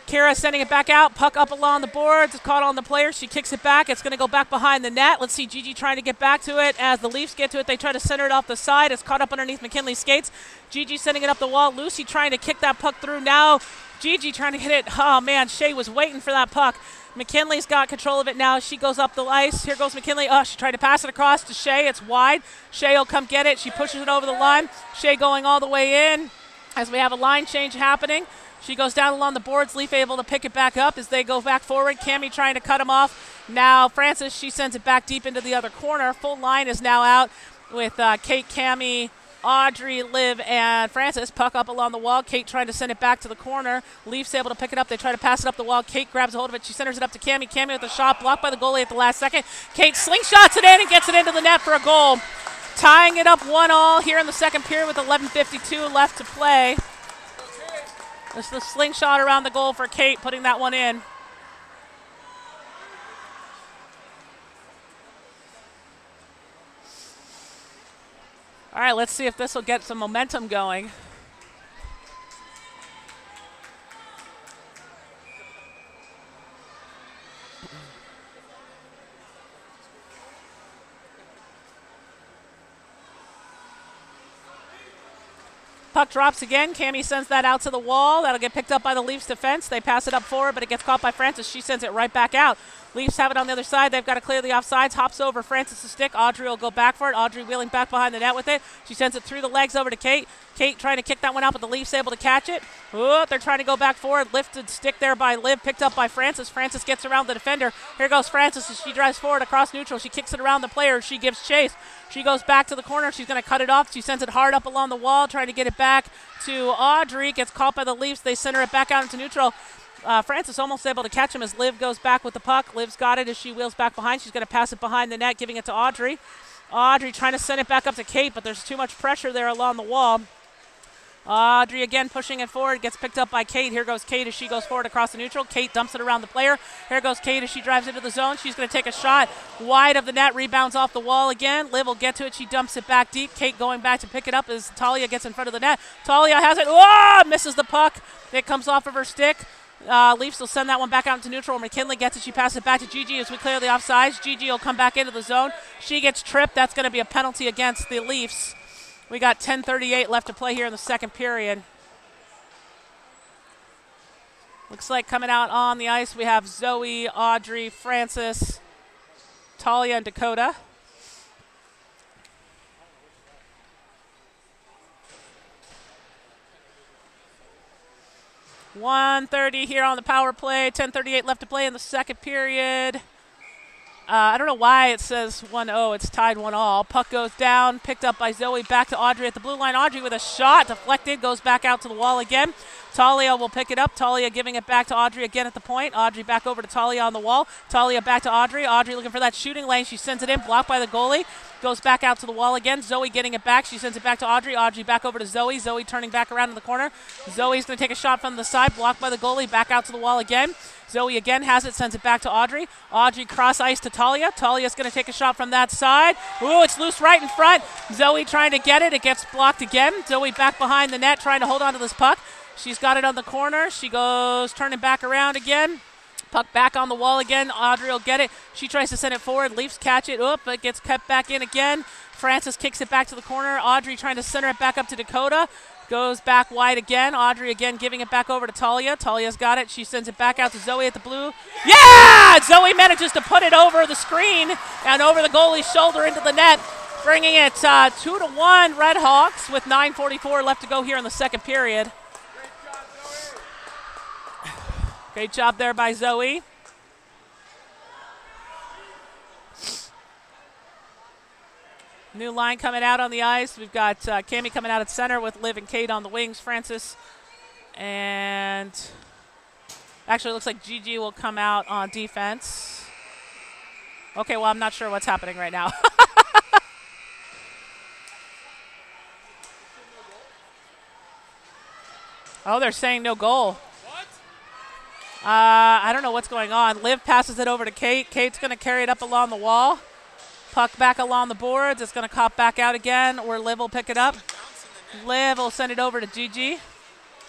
Speaker 1: Kara sending it back out. Puck up along the boards. It's caught on the player. She kicks it back. It's going to go back behind the net. Let's see Gigi trying to get back to it. As the Leafs get to it, they try to center it off the side. It's caught up underneath McKinley's skates. Gigi sending it up the wall. Lucy trying to kick that puck through now. Gigi trying to hit it. Oh, man, Shea was waiting for that puck. McKinley's got control of it now. She goes up the ice. Here goes McKinley. Oh, she tried to pass it across to Shea. It's wide. Shea will come get it. She pushes it over the line. Shea going all the way in as we have a line change happening. She goes down along the boards. Leaf able to pick it back up as they go back forward. Cammie trying to cut him off. Now Francis, she sends it back deep into the other corner. Full line is now out with Kate, Cammie, Audrey, Liv, and Francis. Puck up along the wall. Kate trying to send it back to the corner. Leafs able to pick it up. They try to pass it up the wall. Kate grabs a hold of it. She centers it up to Cammie. Cammie with a shot blocked by the goalie at the last second. Kate slingshots it in and gets it into the net for a goal. Tying it up 1-1 here in the second period with 11:52 left to play. This is the slingshot around the goal for Kate, putting that one in. All right, let's see if this will get some momentum going. Puck drops again. Cammie sends that out to the wall. That'll get picked up by the Leafs defense. They pass it up forward, but it gets caught by Francis. She sends it right back out. Leafs have it on the other side. They've got to clear the offsides. Hops over Francis' stick. Audrey will go back for it. Audrey wheeling back behind the net with it. She sends it through the legs over to Kate. Kate trying to kick that one out, but the Leafs able to catch it. Ooh, they're trying to go back forward. Lifted stick there by Liv, picked up by Francis. Francis gets around the defender. Here goes Francis as she drives forward across neutral. She kicks it around the player. She gives chase. She goes back to the corner. She's going to cut it off. She sends it hard up along the wall, trying to get it back to Audrey. Gets caught by the Leafs. They center it back out into neutral. Francis almost able to catch him as Liv goes back with the puck. Liv's got it as she wheels back behind. She's going to pass it behind the net, giving it to Audrey. Audrey trying to send it back up to Kate, but there's too much pressure there along the wall. Audrey again pushing it forward, gets picked up by Kate. Here goes Kate as she goes forward across the neutral. Kate dumps it around the player. Here goes Kate as she drives into the zone. She's going to take a shot wide of the net, rebounds off the wall again. Liv will get to it. She dumps it back deep. Kate going back to pick it up as Talia gets in front of the net. Talia has it. Oh, misses the puck. It comes off of her stick. Leafs will send that one back out into neutral. McKinley gets it. She passes it back to Gigi as we clear the offsides. Gigi will come back into the zone. She gets tripped. That's going to be a penalty against the Leafs. We got 10:38 left to play here in the second period. Looks like coming out on the ice we have Zoe, Audrey, Francis, Talia, and Dakota. .130 here on the power play. 10:38 left to play in the second period. I don't know why it says 1-0. It's tied 1-1. Puck goes down, picked up by Zoe, back to Audrey at the blue line. Audrey with a shot, deflected, goes back out to the wall again. Talia will pick it up. Talia giving it back to Audrey again at the point. Audrey back over to Talia on the wall. Talia back to Audrey. Audrey looking for that shooting lane. She sends it in, blocked by the goalie. Goes back out to the wall again. Zoe getting it back. She sends it back to Audrey. Audrey back over to Zoe. Zoe turning back around in the corner. Zoe's going to take a shot from the side, blocked by the goalie. Back out to the wall again. Zoe again has it, sends it back to Audrey. Audrey cross ice to Talia. Talia's going to take a shot from that side. Ooh, it's loose right in front. Zoe trying to get it. It gets blocked again. Zoe back behind the net trying to hold on to this puck. She's got it on the corner. She goes turning back around again. Puck back on the wall again. Audrey will get it. She tries to send it forward. Leafs catch it. Oop, it gets kept back in again. Francis kicks it back to the corner. Audrey trying to center it back up to Dakota. Goes back wide again. Audrey again giving it back over to Talia. Talia's got it. She sends it back out to Zoe at the blue. Yeah! Zoe manages to put it over the screen and over the goalie's shoulder into the net, bringing it 2-1 Red Hawks with 9:44 left to go here in the second period. Great job there by Zoe. New line coming out on the ice. We've got Cammie coming out at center with Liv and Kate on the wings. Francis and Actually, it looks like Gigi will come out on defense. Okay, well, I'm not sure what's happening right now. Oh, they're saying no goal.
Speaker 2: What?
Speaker 1: I don't know what's going on. Liv passes it over to Kate. Kate's going to carry it up along the wall. Puck back along the boards. It's going to cop back out again, or Liv will pick it up. Liv will send it over to Gigi.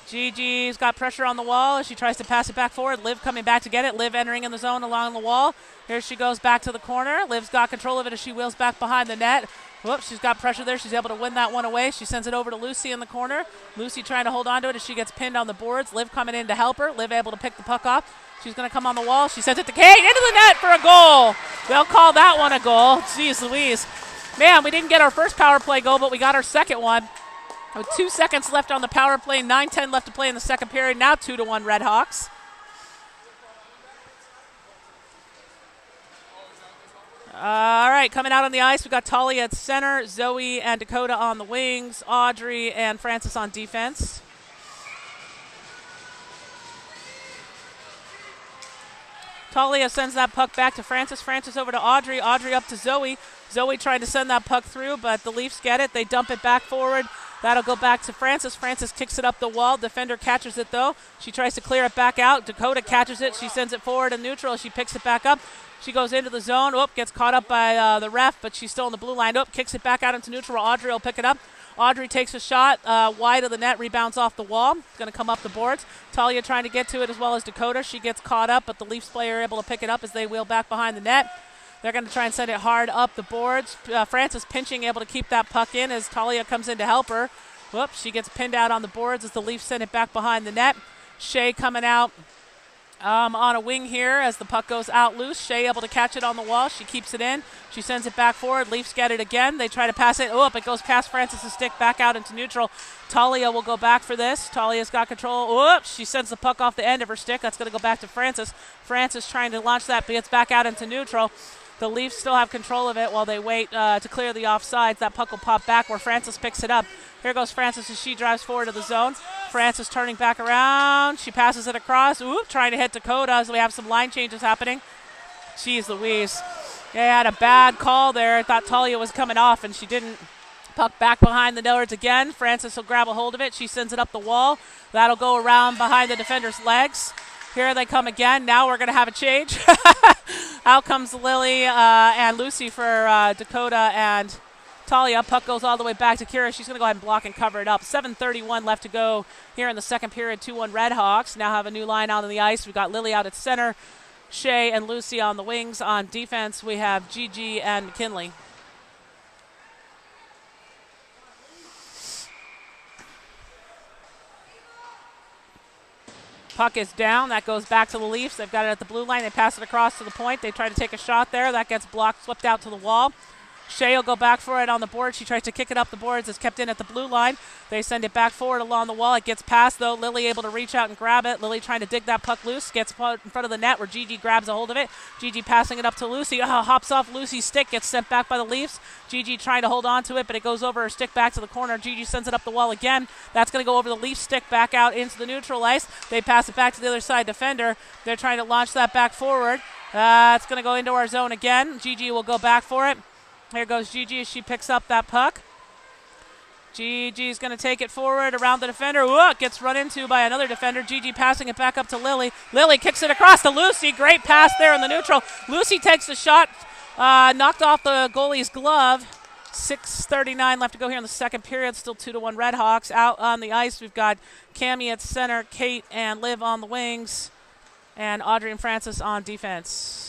Speaker 1: Gigi's got pressure on the wall as she tries to pass it back forward. Liv coming back to get it. Liv entering in the zone along the wall. Here she goes back to the corner. Liv's got control of it as she wheels back behind the net. Whoops, she's got pressure there. She's able to win that one away. She sends it over to Lucy in the corner. Lucy trying to hold on to it as she gets pinned on the boards. Liv coming in to help her. Liv able to pick the puck off. She's going to come on the wall. She sends it to Kate into the net for a goal. They'll call that one a goal. Jeez Louise. Man, we didn't get our first power play goal, but we got our second one. With 2 seconds left on the power play, 9:10 left to play in the second period. Now 2-1 Red Hawks. All right, coming out on the ice, we got Talia at center, Zoe and Dakota on the wings, Audrey and Francis on defense. Talia sends that puck back to Francis. Francis over to Audrey. Audrey up to Zoe. Zoe trying to send that puck through, but the Leafs get it. They dump it back forward. That'll go back to Francis. Francis kicks it up the wall. Defender catches it, though. She tries to clear it back out. Dakota catches it. She sends it forward in neutral. She picks it back up. She goes into the zone. Gets caught up by the ref, but she's still in the blue line. Kicks it back out into neutral. Audrey will pick it up. Audrey takes a shot wide of the net, rebounds off the wall. It's going to come up the boards. Talia trying to get to it as well as Dakota. She gets caught up, but the Leafs player able to pick it up as they wheel back behind the net. They're going to try and send it hard up the boards. Francis pinching, able to keep that puck in as Talia comes in to help her. Whoops, she gets pinned out on the boards as the Leafs send it back behind the net. Shea coming out on a wing here as the puck goes out loose. Shea able to catch it on the wall. She keeps it in. She sends it back forward. Leafs get it again. They try to pass it. It goes past Francis' stick back out into neutral. Talia will go back for this. Talia's got control. She sends the puck off the end of her stick. That's going to go back to Francis. Francis trying to launch that, but gets back out into neutral. The Leafs still have control of it while they wait to clear the offsides. That puck will pop back where Francis picks it up. Here goes Francis as she drives forward to the zone. Francis turning back around. She passes it across. Trying to hit Dakota as we have some line changes happening. Jeez Louise. They had a bad call there. I thought Talia was coming off, and she didn't. Puck back behind the Dillards again. Francis will grab a hold of it. She sends it up the wall. That'll go around behind the defender's legs. Here they come again. Now we're going to have a change. Out comes Lily and Lucy for Dakota and Talia. Puck goes all the way back to Kira. She's going to go ahead and block and cover it up. 7:31 left to go here in the second period. 2-1 Red Hawks. Now have a new line out on the ice. We've got Lily out at center, Shea and Lucy on the wings. On defense, we have Gigi and McKinley. Puck is down. That goes back to the Leafs. They've got it at the blue line. They pass it across to the point. They try to take a shot there. That gets blocked, swept out to the wall. Shea will go back for it on the board. She tries to kick it up the boards. It's kept in at the blue line. They send it back forward along the wall. It gets past, though. Lily able to reach out and grab it. Lily trying to dig that puck loose. Gets in front of the net where Gigi grabs a hold of it. Gigi passing it up to Lucy. Hops off Lucy's stick. Gets sent back by the Leafs. Gigi trying to hold on to it, but it goes over her stick back to the corner. Gigi sends it up the wall again. That's going to go over the Leafs stick back out into the neutral ice. They pass it back to the other side defender. They're trying to launch that back forward. It's going to go into our zone again. Gigi will go back for it. Here goes Gigi as she picks up that puck. Gigi's going to take it forward around the defender. Gets run into by another defender. Gigi passing it back up to Lily. Lily kicks it across to Lucy. Great pass there in the neutral. Lucy takes the shot. Knocked off the goalie's glove. 6:39 left to go here in the second period. Still 2-1 Red Hawks. Out on the ice, we've got Cammie at center, Kate and Liv on the wings, and Audrey and Francis on defense.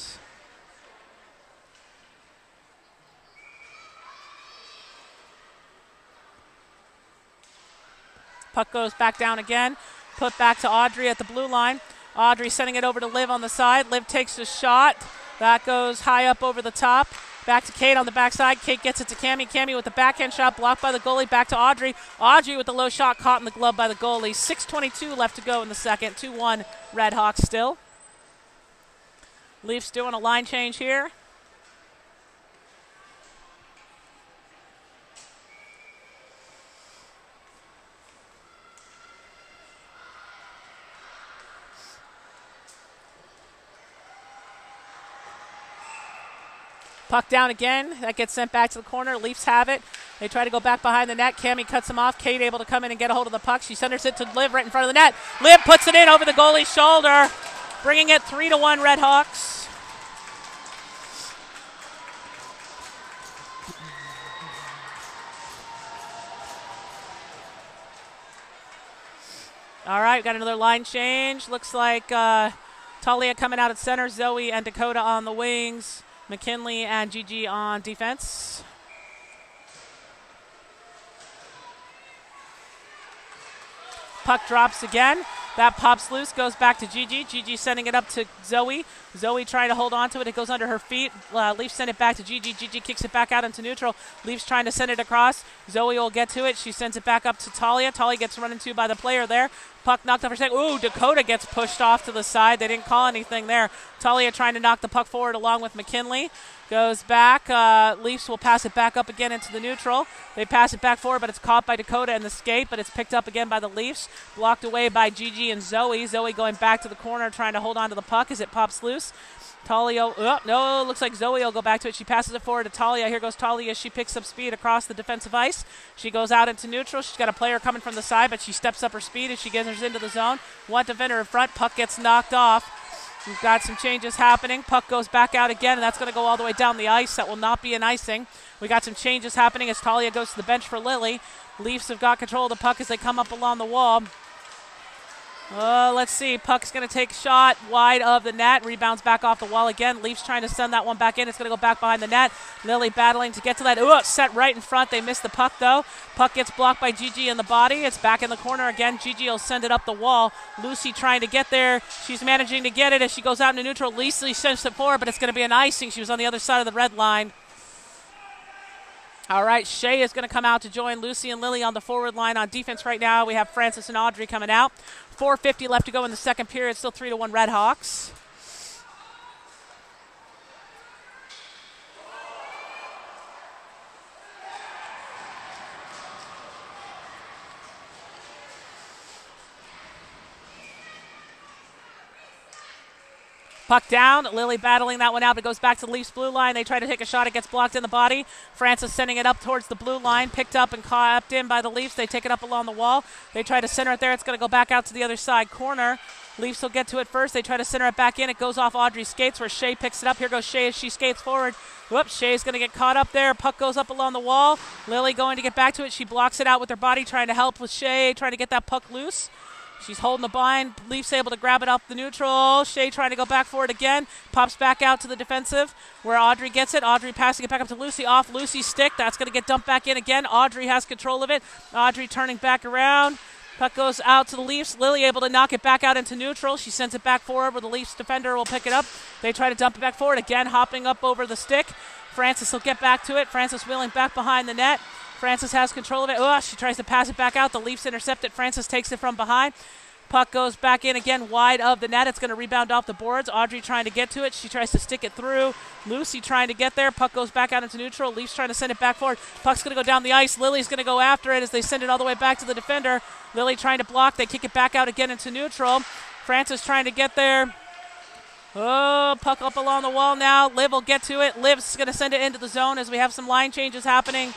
Speaker 1: Puck goes back down again. Put back to Audrey at the blue line. Audrey sending it over to Liv on the side. Liv takes a shot. That goes high up over the top. Back to Kate on the backside. Kate gets it to Cammie. Cammie with the backhand shot blocked by the goalie. Back to Audrey. Audrey with the low shot caught in the glove by the goalie. 6:22 left to go in the second. 2-1 Red Hawks still. Leafs doing a line change here. Puck down again. That gets sent back to the corner. Leafs have it. They try to go back behind the net. Cammy cuts him off. Kate able to come in and get a hold of the puck. She centers it to Liv right in front of the net. Liv puts it in over the goalie's shoulder, bringing it 3-1 Red Hawks. All right, got another line change. Looks like Talia coming out at center, Zoe and Dakota on the wings, McKinley and Gigi on defense. Puck drops again. That pops loose, goes back to Gigi. Gigi sending it up to Zoe. Zoe trying to hold on to it. It goes under her feet. Leafs send it back to Gigi. Gigi kicks it back out into neutral. Leafs trying to send it across. Zoe will get to it. She sends it back up to Talia. Talia gets run into by the player there. Puck knocked off her stick. Ooh, Dakota gets pushed off to the side. They didn't call anything there. Talia trying to knock the puck forward along with McKinley. Goes back. Leafs will pass it back up again into the neutral. They pass it back forward, but it's caught by Dakota in the skate, but it's picked up again by the Leafs. Blocked away by Gigi and Zoe. Zoe going back to the corner, trying to hold on to the puck as it pops loose. Talia, no, looks like Zoe will go back to it. She passes it forward to Talia. Here goes Talia. She picks up speed across the defensive ice. She goes out into neutral. She's got a player coming from the side, but she steps up her speed as she gets into the zone. One defender in front. Puck gets knocked off. We've got some changes happening. Puck goes back out again, and that's going to go all the way down the ice. That will not be an icing. We got some changes happening as Talia goes to the bench for Lily. Leafs have got control of the puck as they come up along the wall. Let's see. Puck's going to take a shot wide of the net. Rebounds back off the wall again. Leafs trying to send that one back in. It's going to go back behind the net. Lily battling to get to that. Ooh, set right in front. They missed the puck, though. Puck gets blocked by Gigi in the body. It's back in the corner again. Gigi will send it up the wall. Lucy trying to get there. She's managing to get it as she goes out into neutral. Lucy sends it forward, but it's going to be an icing. She was on the other side of the red line. All right, Shea is going to come out to join Lucy and Lily on the forward line. On defense right now, we have Francis and Audrey coming out. 4:50 left to go in the second period. Still 3-1 Red Hawks. Puck down. Lily battling that one out. It goes back to the Leafs blue line. They try to take a shot. It gets blocked in the body. Francis sending it up towards the blue line. Picked up and caught in by the Leafs. They take it up along the wall. They try to center it there. It's going to go back out to the other side corner. Leafs will get to it first. They try to center it back in. It goes off Audrey's skates where Shea picks it up. Here goes Shea as she skates forward. Whoops, Shea's going to get caught up there. Puck goes up along the wall. Lily going to get back to it. She blocks it out with her body, trying to help with Shea, trying to get that puck loose. She's holding the bind. Leafs able to grab it off the neutral. Shea trying to go back for it again. Pops back out to the defensive where Audrey gets it. Audrey passing it back up to Lucy. Off Lucy's stick. That's going to get dumped back in again. Audrey has control of it. Audrey turning back around. Puck goes out to the Leafs. Lily able to knock it back out into neutral. She sends it back forward where the Leafs defender will pick it up. They try to dump it back forward. Again, hopping up over the stick. Francis will get back to it. Francis wheeling back behind the net. Francis has control of it. Oh, she tries to pass it back out. The Leafs intercept it. Francis takes it from behind. Puck goes back in again wide of the net. It's going to rebound off the boards. Audrey trying to get to it. She tries to stick it through. Lucy trying to get there. Puck goes back out into neutral. Leafs trying to send it back forward. Puck's going to go down the ice. Lily's going to go after it as they send it all the way back to the defender. Lily trying to block. They kick it back out again into neutral. Francis trying to get there. Oh, puck up along the wall now. Liv will get to it. Liv's going to send it into the zone as we have some line changes happening.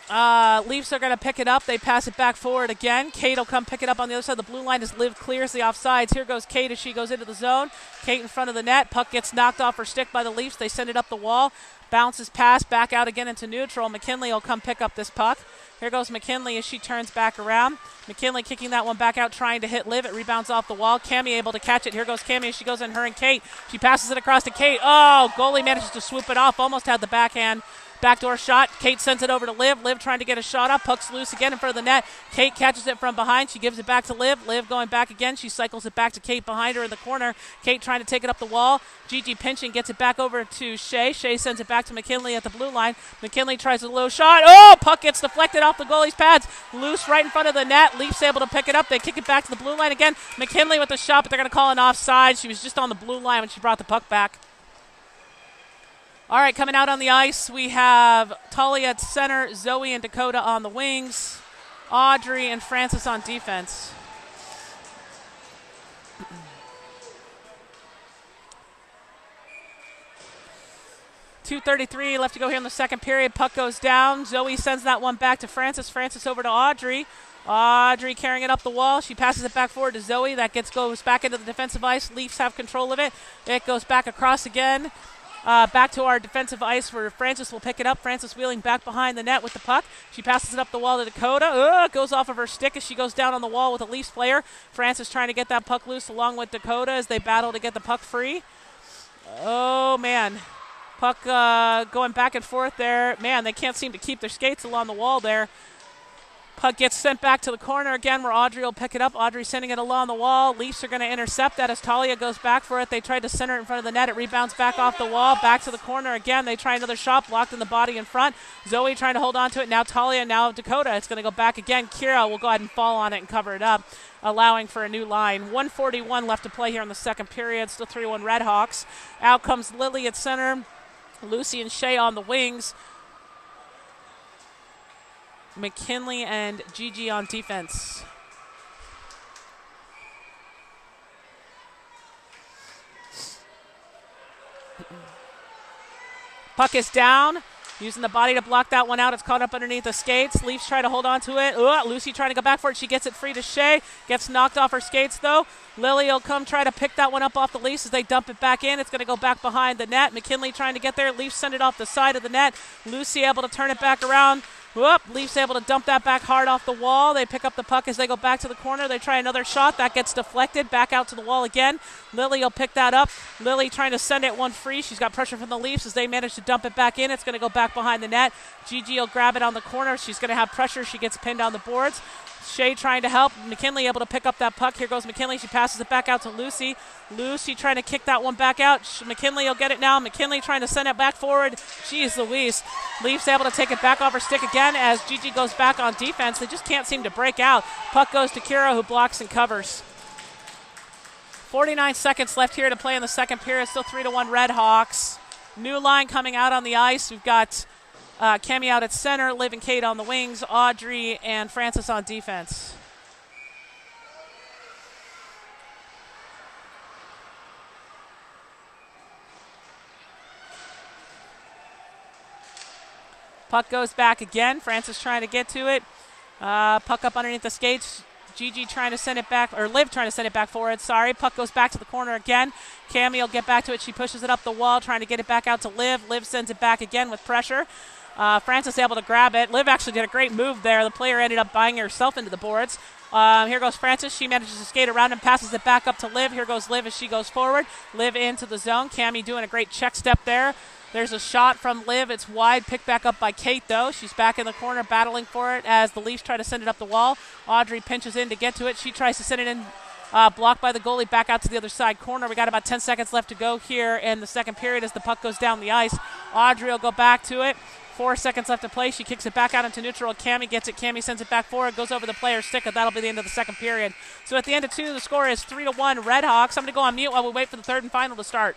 Speaker 1: Leafs are going to pick it up. They pass it back forward again. Kate will come pick it up on the other side. The blue line as Liv clears the offsides. Here goes Kate as she goes into the zone. Kate in front of the net. Puck gets knocked off her stick by the Leafs. They send it up the wall. Bounces past back out again into neutral. McKinley will come pick up this puck. Here goes McKinley as she turns back around. McKinley kicking that one back out, trying to hit Liv. It rebounds off the wall. Cammy able to catch it. Here goes Cammy as she goes in her and Kate. She passes it across to Kate. Oh, goalie manages to swoop it off. Almost had the backhand. Backdoor shot. Kate sends it over to Liv. Liv trying to get a shot up. Puck's loose again in front of the net. Kate catches it from behind. She gives it back to Liv. Liv going back again. She cycles it back to Kate behind her in the corner. Kate trying to take it up the wall. Gigi pinching, gets it back over to Shea. Shea sends it back to McKinley at the blue line. McKinley tries a low shot. Oh, puck gets deflected off the goalie's pads. Loose right in front of the net. Leafs able to pick it up. They kick it back to the blue line again. McKinley with the shot, but they're going to call an offside. She was just on the blue line when she brought the puck back. All right, coming out on the ice, we have Talia at center, Zoe and Dakota on the wings, Audrey and Francis on defense. 2:33 left to go here in the second period. Puck goes down. Zoe sends that one back to Francis. Francis over to Audrey. Audrey carrying it up the wall. She passes it back forward to Zoe. That goes back into the defensive ice. Leafs have control of it. It goes back across again. Back to our defensive ice where Francis will pick it up. Francis wheeling back behind the net with the puck. She passes it up the wall to Dakota. It goes off of her stick as she goes down on the wall with a Leafs player. Francis trying to get that puck loose along with Dakota as they battle to get the puck free. Oh, man. Puck going back and forth there. Man, they can't seem to keep their skates along the wall there. Puck gets sent back to the corner again where Audrey will pick it up. Audrey sending it along the wall. Leafs are going to intercept that as Talia goes back for it. They tried to center it in front of the net. It rebounds back off the wall. Back to the corner again. They try another shot. Blocked in the body in front. Zoe trying to hold on to it. Now Talia, now Dakota. It's going to go back again. Kira will go ahead and fall on it and cover it up, allowing for a new line. 1:41 left to play here in the second period. Still 3-1 Redhawks. Out comes Lily at center. Lucy and Shea on the wings. McKinley and Gigi on defense. Puck is down. Using the body to block that one out. It's caught up underneath the skates. Leafs try to hold on to it. Lucy trying to go back for it. She gets it free to Shea. Gets knocked off her skates, though. Lily will come try to pick that one up off the Leafs as they dump it back in. It's going to go back behind the net. McKinley trying to get there. Leafs send it off the side of the net. Lucy able to turn it back around. Leafs able to dump that back hard off the wall. They pick up the puck as they go back to the corner. They try another shot. That gets deflected. Back out to the wall again. Lily will pick that up. Lily trying to send it one free. She's got pressure from the Leafs as they manage to dump it back in. It's going to go back behind the net. Gigi will grab it on the corner. She's going to have pressure. She gets pinned on the boards. Shea trying to help. McKinley able to pick up that puck. Here goes McKinley. She passes it back out to Lucy. Lucy trying to kick that one back out. McKinley will get it now. McKinley trying to send it back forward. Jeez Louise. Leafs able to take it back off her stick again as Gigi goes back on defense. They just can't seem to break out. Puck goes to Kira, who blocks and covers. 49 seconds left here to play in the second period. Still 3-1 Redhawks. New line coming out on the ice. We've got Cami out at center, Liv and Kate on the wings, Audrey and Francis on defense. Puck goes back again. Francis trying to get to it. Puck up underneath the skates. Gigi trying to send it back, or Liv trying to send it back forward. Sorry. Puck goes back to the corner again. Cami will get back to it. She pushes it up the wall, trying to get it back out to Liv. Liv sends it back again with pressure. Francis able to grab it. Liv actually did a great move there. The player ended up buying herself into the boards. Here goes Francis. She manages to skate around and passes it back up to Liv. Here goes Liv as she goes forward. Liv into the zone. Cami doing a great check step there. There's a shot from Liv. It's wide. Picked back up by Kate, though. She's back in the corner battling for it as the Leafs try to send it up the wall. Audrey pinches in to get to it. She tries to send it in. Blocked by the goalie back out to the other side corner. We got about 10 seconds left to go here in the second period as the puck goes down the ice. Audrey will go back to it. 4 seconds left to play. She kicks it back out into neutral. Cami gets it. Cami sends it back forward. Goes over the player's stick, and that'll be the end of the second period. So at the end of 2, the score is 3-1 Redhawks. I'm going to go on mute while we wait for the third and final to start.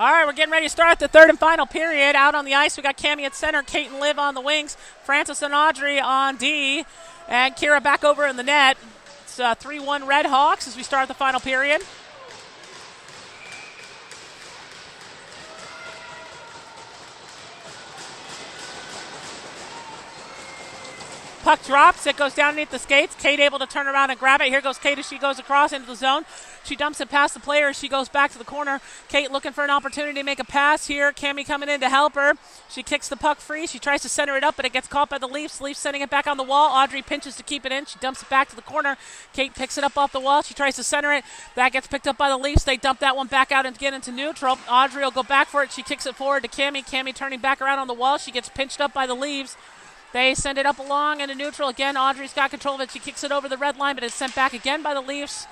Speaker 1: All right, we're getting ready to start the third and final period. Out on the ice, we got Cammie at center, Kate and Liv on the wings, Frances and Audrey on D, and Kira back over in the net. It's 3-1 Red Hawks as we start the final period. Puck drops. It goes down underneath the skates. Kate able to turn around and grab it. Here goes Kate as she goes across into the zone. She dumps it past the player. She goes back to the corner. Kate looking for an opportunity to make a pass here. Cammie coming in to help her. She kicks the puck free. She tries to center it up, but it gets caught by the Leafs. Leafs sending it back on the wall. Audrey pinches to keep it in. She dumps it back to the corner. Kate picks it up off the wall. She tries to center it. That gets picked up by the Leafs. They dump that one back out and get into neutral. Audrey will go back for it. She kicks it forward to Cammie. Cammie turning back around on the wall. She gets pinched up by the Leafs. They send it up along into neutral. Again, Audrey's got control of it. She kicks it over the red line, but it's sent back again by the Leafs.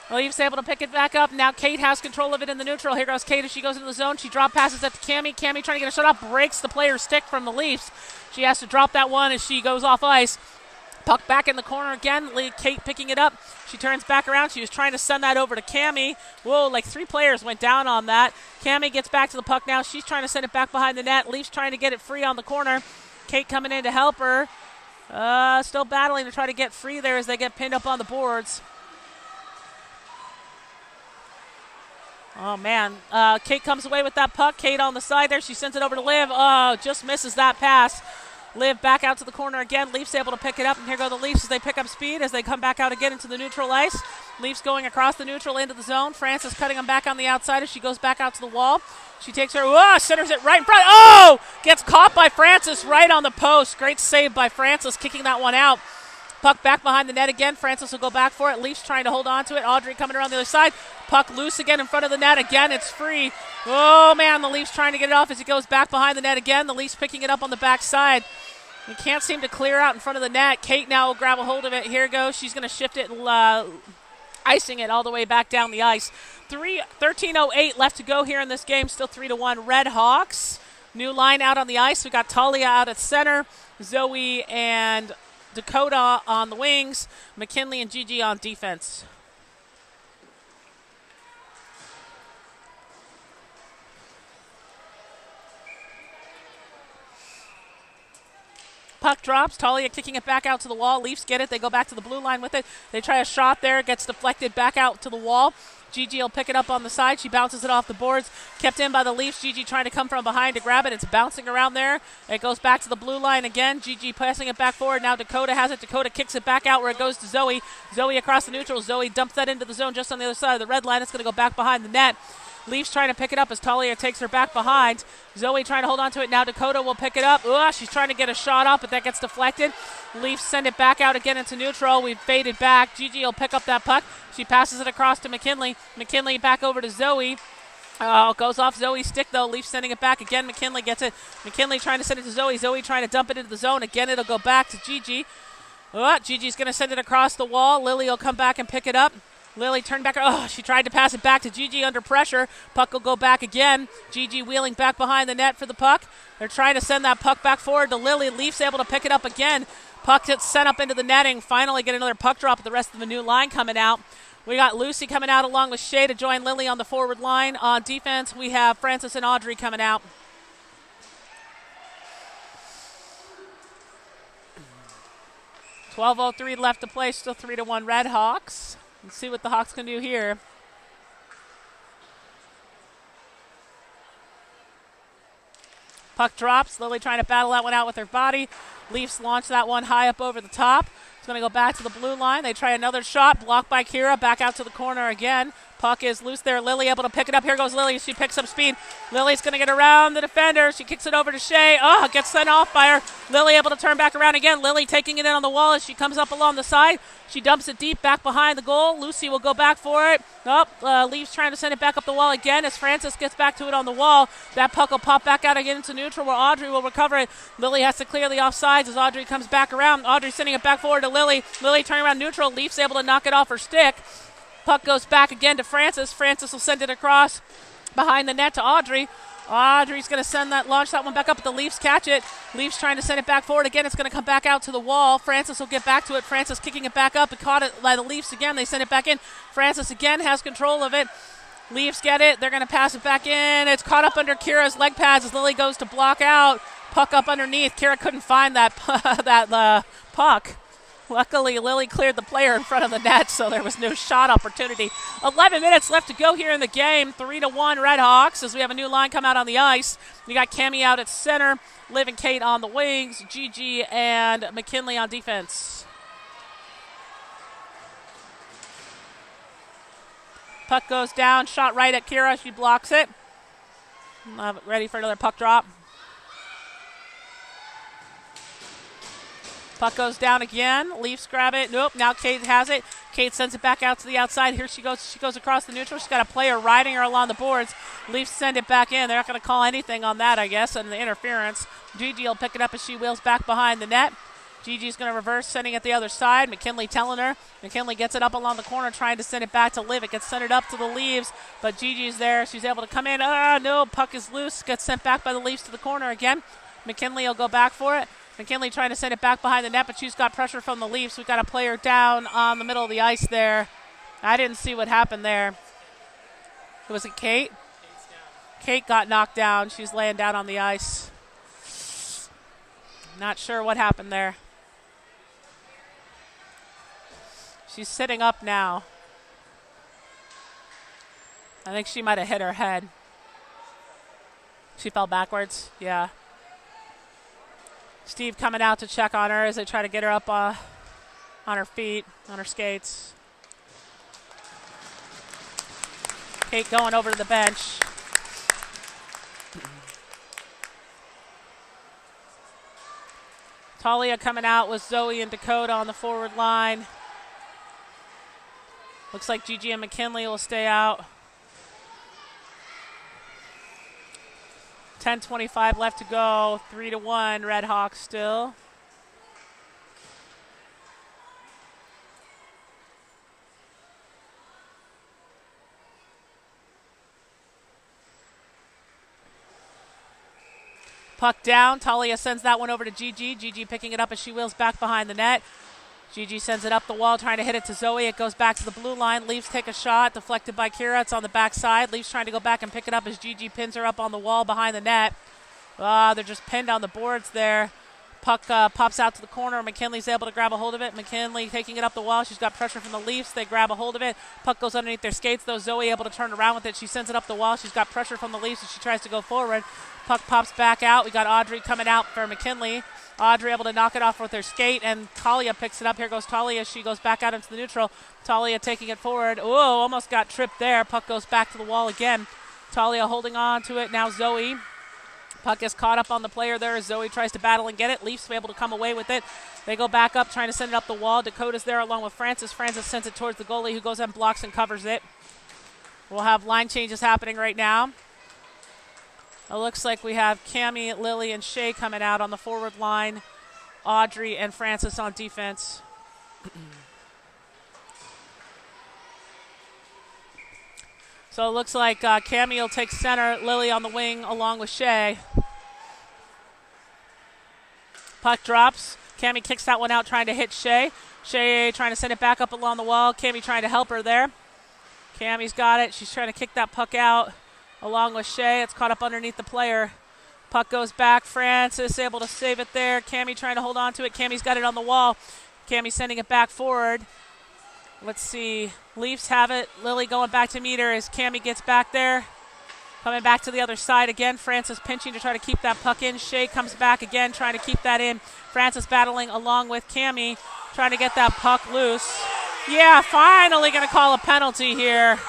Speaker 1: The Leafs able to pick it back up. Now Kate has control of it in the neutral. Here goes Kate as she goes into the zone. She drop passes that to Cammie. Cammie trying to get a shot off. Breaks the player's stick from the Leafs. She has to drop that one as she goes off ice. Puck back in the corner again. Kate picking it up. She turns back around. She was trying to send that over to Cammie. Whoa, like 3 players went down on that. Cammie gets back to the puck now. She's trying to send it back behind the net. Leafs trying to get it free on the corner. Kate coming in to help her. Still battling to try to get free there as they get pinned up on the boards. Oh, man. Kate comes away with that puck. Kate on the side there. She sends it over to Liv. Oh, just misses that pass. Liv back out to the corner again. Leafs able to pick it up, and here go the Leafs as they pick up speed as they come back out again into the neutral ice. Leafs going across the neutral into the zone. Frances cutting them back on the outside as she goes back out to the wall. She takes her, centers it right in front. Oh! Gets caught by Frances right on the post. Great save by Frances, kicking that one out. Puck back behind the net again. Frances will go back for it. Leafs trying to hold on to it. Audrey coming around the other side. Puck loose again in front of the net. Again, it's free. Oh, man, the Leafs trying to get it off as it goes back behind the net again. The Leafs picking it up on the backside. We can't seem to clear out in front of the net. Kate now will grab a hold of it. Here goes. She's going to shift it, icing it all the way back down the ice. 13:08 left to go here in this game. Still 3-1 Red Hawks. New line out on the ice. We got Talia out at center. Zoe and Dakota on the wings. McKinley and Gigi on defense. Puck drops. Talia kicking it back out to the wall. Leafs get it. They go back to the blue line with it. They try a shot there. It gets deflected back out to the wall. Gigi will pick it up on the side. She bounces it off the boards. Kept in by the Leafs. Gigi trying to come from behind to grab it. It's bouncing around there. It goes back to the blue line again. Gigi passing it back forward. Now Dakota has it. Dakota kicks it back out where it goes to Zoe. Zoe across the neutral. Zoe dumps that into the zone just on the other side of the red line. It's going to go back behind the net. Leafs trying to pick it up as Talia takes her back behind. Zoe trying to hold on to it. Now Dakota will pick it up. She's trying to get a shot off, but that gets deflected. Leafs send it back out again into neutral. We've faded back. Gigi will pick up that puck. She passes it across to McKinley. McKinley back over to Zoe. Goes off Zoe's stick, though. Leafs sending it back again. McKinley gets it. McKinley trying to send it to Zoe. Zoe trying to dump it into the zone. Again, it'll go back to Gigi. Gigi's going to send it across the wall. Lily will come back and pick it up. Lily turned back. She tried to pass it back to Gigi under pressure. Puck will go back again. Gigi wheeling back behind the net for the puck. They're trying to send that puck back forward to Lily. Leafs able to pick it up again. Puck gets sent up into the netting. Finally get another puck drop with the rest of the new line coming out. We got Lucy coming out along with Shay to join Lily on the forward line. On defense, we have Frances and Audrey coming out. .12:03 left to play. Still 3-1 Red Hawks. Let's see what the Hawks can do here. Puck drops. Lily trying to battle that one out with her body. Leafs launch that one high up over the top. It's going to go back to the blue line. They try another shot. Blocked by Kira. Back out to the corner again. Puck is loose there. Lily able to pick it up. Here goes Lily. She picks up speed. Lily's going to get around the defender. She kicks it over to Shay. Gets sent off by her. Lily able to turn back around again. Lily taking it in on the wall as she comes up along the side. She dumps it deep back behind the goal. Lucy will go back for it. Leaves trying to send it back up the wall again as Frances gets back to it on the wall. That puck will pop back out again into neutral where Audrey will recover it. Lily has to clear the offsides as Audrey comes back around. Audrey sending it back forward to Lily. Lily turning around neutral. Leafs able to knock it off her stick. Puck goes back again to Frances. Frances will send it across behind the net to Audrey. Audrey's going to launch that one back up, but the Leafs catch it. Leafs trying to send it back forward again. It's going to come back out to the wall. Frances will get back to it. Frances kicking it back up. It caught it by the Leafs again. They send it back in. Frances again has control of it. Leafs get it. They're going to pass it back in. It's caught up under Kira's leg pads as Lily goes to block out. Puck up underneath. Kira couldn't find that puck. Luckily, Lily cleared the player in front of the net, so there was no shot opportunity. 11 minutes left to go here in the game. 3-1 Red Hawks as we have a new line come out on the ice. We got Cammie out at center, Liv and Kate on the wings, Gigi and McKinley on defense. Puck goes down, shot right at Kira. She blocks it. Ready for another puck drop. Puck goes down again. Leafs grab it. Nope, now Kate has it. Kate sends it back out to the outside. Here she goes. She goes across the neutral. She's got a player riding her along the boards. Leafs send it back in. They're not going to call anything on that, I guess, and the interference. Gigi will pick it up as she wheels back behind the net. Gigi's going to reverse, sending it the other side. McKinley telling her. McKinley gets it up along the corner, trying to send it back to Liv. It gets centered up to the Leafs, but Gigi's there. She's able to come in. No, puck is loose. Gets sent back by the Leafs to the corner again. McKinley will go back for it. McKinley trying to send it back behind the net, but she's got pressure from the Leafs. We've got a player down on the middle of the ice there. I didn't see what happened there. Was it Kate? Kate got knocked down. She's laying down on the ice. Not sure what happened there. She's sitting up now. I think she might have hit her head. She fell backwards. Yeah. Steve coming out to check on her as they try to get her up on her feet, on her skates. Kate going over to the bench. Talia coming out with Zoe and Dakota on the forward line. Looks like Gigi and McKinley will stay out. 10:25 left to go. 3-1 Red Hawks still. Puck down. Talia sends that one over to Gigi. Gigi picking it up as she wheels back behind the net. Gigi sends it up the wall, trying to hit it to Zoe. It goes back to the blue line. Leafs take a shot, deflected by Kira. It's on the backside. Leafs trying to go back and pick it up as Gigi pins her up on the wall behind the net. They're just pinned on the boards there. Puck pops out to the corner. McKinley's able to grab a hold of it. McKinley taking it up the wall. She's got pressure from the Leafs. They grab a hold of it. Puck goes underneath their skates, though. Zoe able to turn around with it. She sends it up the wall. She's got pressure from the Leafs as she tries to go forward. Puck pops back out. We got Audrey coming out for McKinley. Audrey able to knock it off with her skate, and Talia picks it up. Here goes Talia. She goes back out into the neutral. Talia taking it forward. Oh, almost got tripped there. Puck goes back to the wall again. Talia holding on to it. Now Zoe. Puck is caught up on the player there. Zoe tries to battle and get it. Leafs able to come away with it. They go back up, trying to send it up the wall. Dakota's there along with Francis. Francis sends it towards the goalie, who goes and blocks and covers it. We'll have line changes happening right now. It looks like we have Cammie, Lily, and Shay coming out on the forward line. Audrey and Francis on defense. So it looks like Cammie will take center, Lily on the wing along with Shay. Puck drops. Cammie kicks that one out, trying to hit Shay. Shay trying to send it back up along the wall. Cammie trying to help her there. Cammie's got it. She's trying to kick that puck out along with Shay. It's caught up underneath the player. Puck goes back. Francis able to save it there. Cammie trying to hold on to it. Cammie's got it on the wall. Cammie sending it back forward. Let's see. Leafs have it. Lily going back to meet her as Cammie gets back there. Coming back to the other side again. Francis pinching to try to keep that puck in. Shay comes back again, trying to keep that in. Francis battling along with Cammie, trying to get that puck loose. Yeah, finally going to call a penalty here.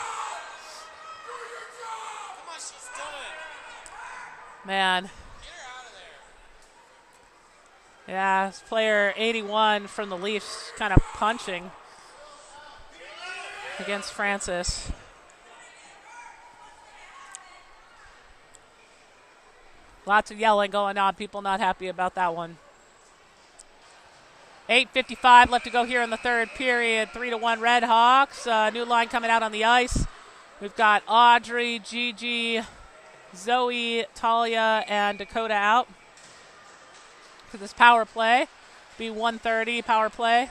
Speaker 1: Man. Yeah, it's player 81 from the Leafs kind of punching against Francis. Lots of yelling going on. People not happy about that one. 8:55 left to go here in the third period. 3-1 Red Hawks. New line coming out on the ice. We've got Audrey, Gigi, Zoe, Talia, and Dakota out for this power play. Be 1:30 power play.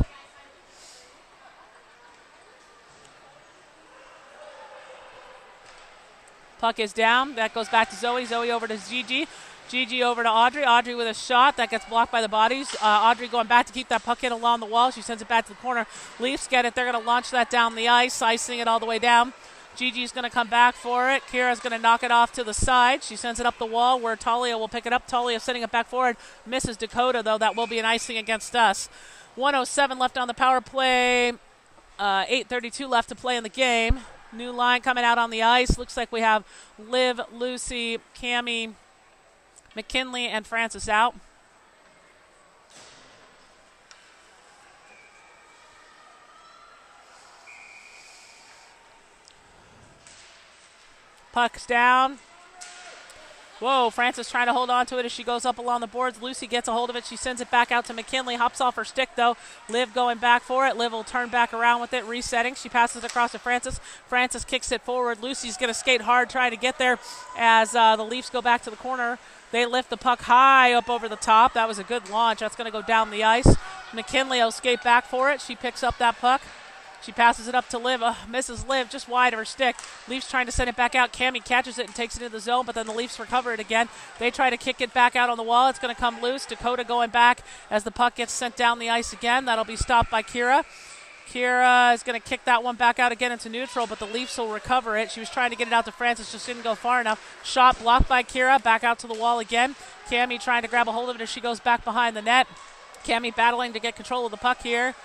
Speaker 1: Puck is down. That goes back to Zoe. Zoe over to Gigi. Gigi over to Audrey. Audrey with a shot. That gets blocked by the bodies. Audrey going back to keep that puck in along the wall. She sends it back to the corner. Leafs get it. They're going to launch that down the ice, icing it all the way down. Gigi's going to come back for it. Kira's going to knock it off to the side. She sends it up the wall where Talia will pick it up. Talia sending it back forward. Misses Dakota, though. That will be an icing against us. 1:07 left on the power play. 8:32 left to play in the game. New line coming out on the ice. Looks like we have Liv, Lucy, Cammie, McKinley, and Francis out. Puck's down. Whoa, Francis trying to hold on to it as she goes up along the boards. Lucy gets a hold of it. She sends it back out to McKinley. Hops off her stick, though. Liv going back for it. Liv will turn back around with it, resetting. She passes across to Francis. Francis kicks it forward. Lucy's going to skate hard trying to get there as the Leafs go back to the corner. They lift the puck high up over the top. That was a good launch. That's going to go down the ice. McKinley will skate back for it. She picks up that puck. She passes it up to Liv. Misses Liv just wide of her stick. Leafs trying to send it back out. Cammie catches it and takes it into the zone, but then the Leafs recover it again. They try to kick it back out on the wall. It's going to come loose. Dakota going back as the puck gets sent down the ice again. That'll be stopped by Kira. Kira is going to kick that one back out again into neutral, but the Leafs will recover it. She was trying to get it out to Francis, just didn't go far enough. Shot blocked by Kira. Back out to the wall again. Cammie trying to grab a hold of it as she goes back behind the net. Cammie battling to get control of the puck here.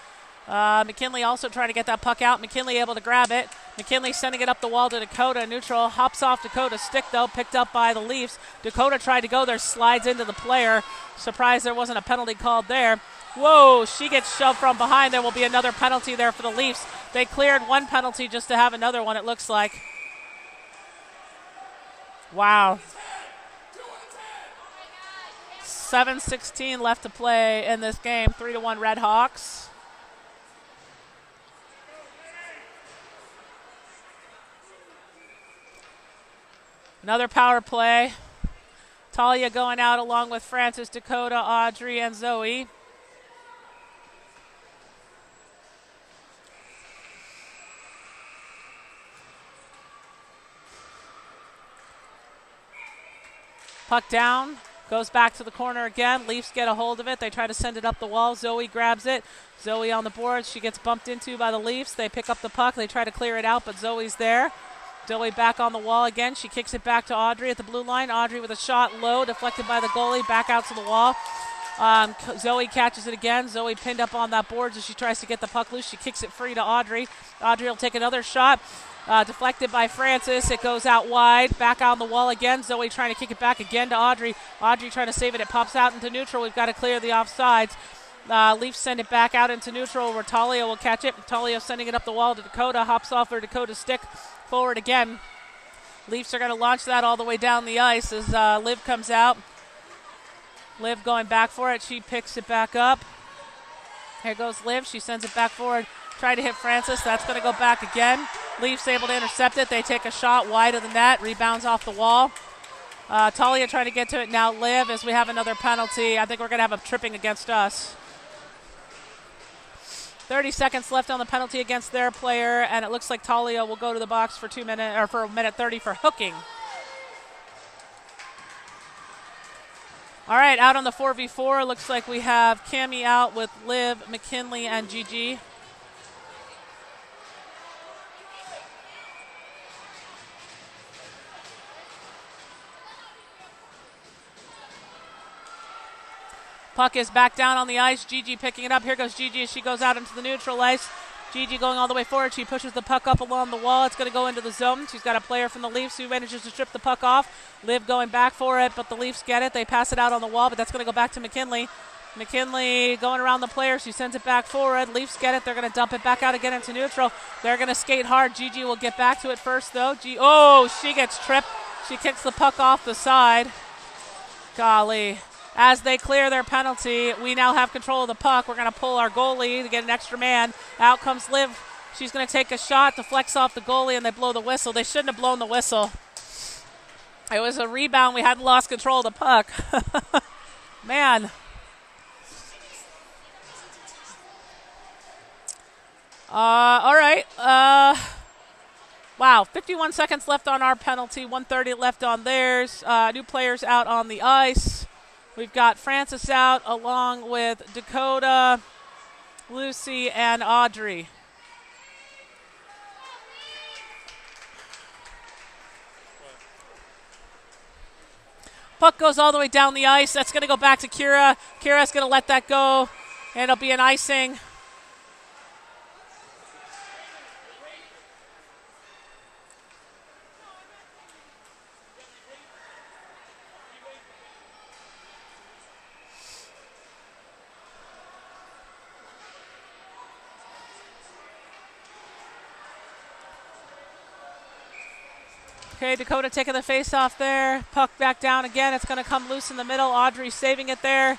Speaker 1: McKinley also trying to get that puck out. McKinley able to grab it. McKinley sending it up the wall to Dakota. Neutral hops off Dakota's stick, though, picked up by the Leafs. Dakota tried to go there, slides into the player. Surprised there wasn't a penalty called there. Whoa, she gets shoved from behind. There will be another penalty there for the Leafs. They cleared one penalty just to have another one, it looks like. Wow. 7:16 left to play in this game. 3-1 Red Hawks. Another power play. Talia going out along with Francis, Dakota, Audrey, and Zoe. Puck down. Goes back to the corner again. Leafs get a hold of it. They try to send it up the wall. Zoe grabs it. Zoe on the board. She gets bumped into by the Leafs. They pick up the puck. They try to clear it out, but Zoe's there. Zoe back on the wall again. She kicks it back to Audrey at the blue line. Audrey with a shot low, deflected by the goalie, back out to the wall. Zoe catches it again. Zoe pinned up on that board as she tries to get the puck loose. She kicks it free to Audrey. Audrey will take another shot. Deflected by Francis. It goes out wide. Back on the wall again. Zoe trying to kick it back again to Audrey. Audrey trying to save it. It pops out into neutral. We've got to clear the offsides. Leafs send it back out into neutral where Talia will catch it. Talia sending it up the wall to Dakota. Hops off her Dakota's stick. Forward again. Leafs are going to launch that all the way down the ice as Liv comes out. Liv going back for it. She picks it back up. Here goes Liv. She sends it back forward. Try to hit Francis. That's going to go back again. Leafs able to intercept it. They take a shot wide of the net. Rebounds off the wall. Talia trying to get to it now. Liv, as we have another penalty. I think we're going to have a tripping against us. 30 seconds left on the penalty against their player, and it looks like Talia will go to the box for 2 minutes or for a minute 30 for hooking. All right, out on the 4v4, looks like we have Cammie out with Liv, McKinley, and Gigi. Puck is back down on the ice. Gigi picking it up. Here goes Gigi as she goes out into the neutral ice. Gigi going all the way forward. She pushes the puck up along the wall. It's going to go into the zone. She's got a player from the Leafs who manages to strip the puck off. Liv going back for it, but the Leafs get it. They pass it out on the wall, but that's going to go back to McKinley. McKinley going around the player. She sends it back forward. Leafs get it. They're going to dump it back out again into neutral. They're going to skate hard. Gigi will get back to it first, though. She gets tripped. She kicks the puck off the side. Golly. As they clear their penalty, we now have control of the puck. We're going to pull our goalie to get an extra man. Out comes Liv. She's going to take a shot, deflects off the goalie, and they blow the whistle. They shouldn't have blown the whistle. It was a rebound. We hadn't lost control of the puck. Man. All right. Wow, 51 seconds left on our penalty, 1:30 left on theirs. New players out on the ice. We've got Francis out along with Dakota, Lucy, and Audrey. Puck goes all the way down the ice. That's going to go back to Kira. Kira's going to let that go, and it'll be an icing. Okay, Dakota taking the face off there. Puck back down again. It's going to come loose in the middle. Audrey saving it there.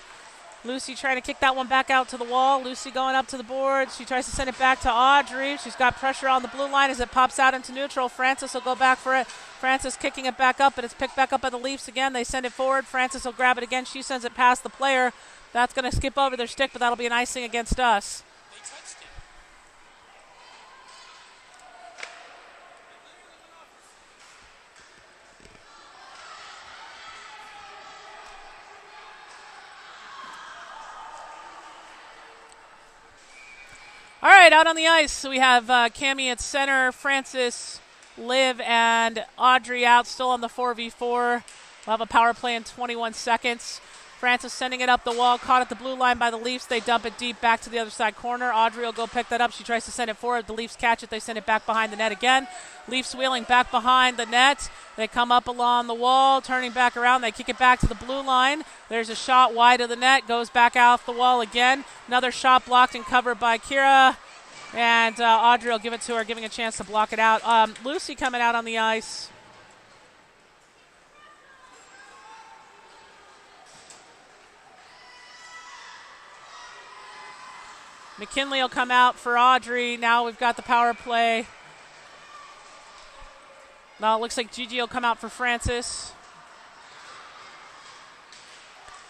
Speaker 1: Lucy trying to kick that one back out to the wall. Lucy going up to the board. She tries to send it back to Audrey. She's got pressure on the blue line as it pops out into neutral. Francis will go back for it. Francis kicking it back up, but it's picked back up by the Leafs again. They send it forward. Francis will grab it again. She sends it past the player. That's going to skip over their stick, but that'll be an icing against us. All right, out on the ice, we have Cammie at center, Francis, Liv, and Audrey out, still on the 4v4. We'll have a power play in 21 seconds. Francis sending it up the wall, caught at the blue line by the Leafs. They dump it deep back to the other side corner. Audrey will go pick that up. She tries to send it forward. The Leafs catch it. They send it back behind the net again. Leafs wheeling back behind the net. They come up along the wall, turning back around. They kick it back to the blue line. There's a shot wide of the net. Goes back off the wall again. Another shot blocked and covered by Kira. And Audrey will give it to her, giving a chance to block it out. Lucy coming out on the ice. McKinley will come out for Audrey. Now we've got the power play. Now it looks like Gigi will come out for Francis.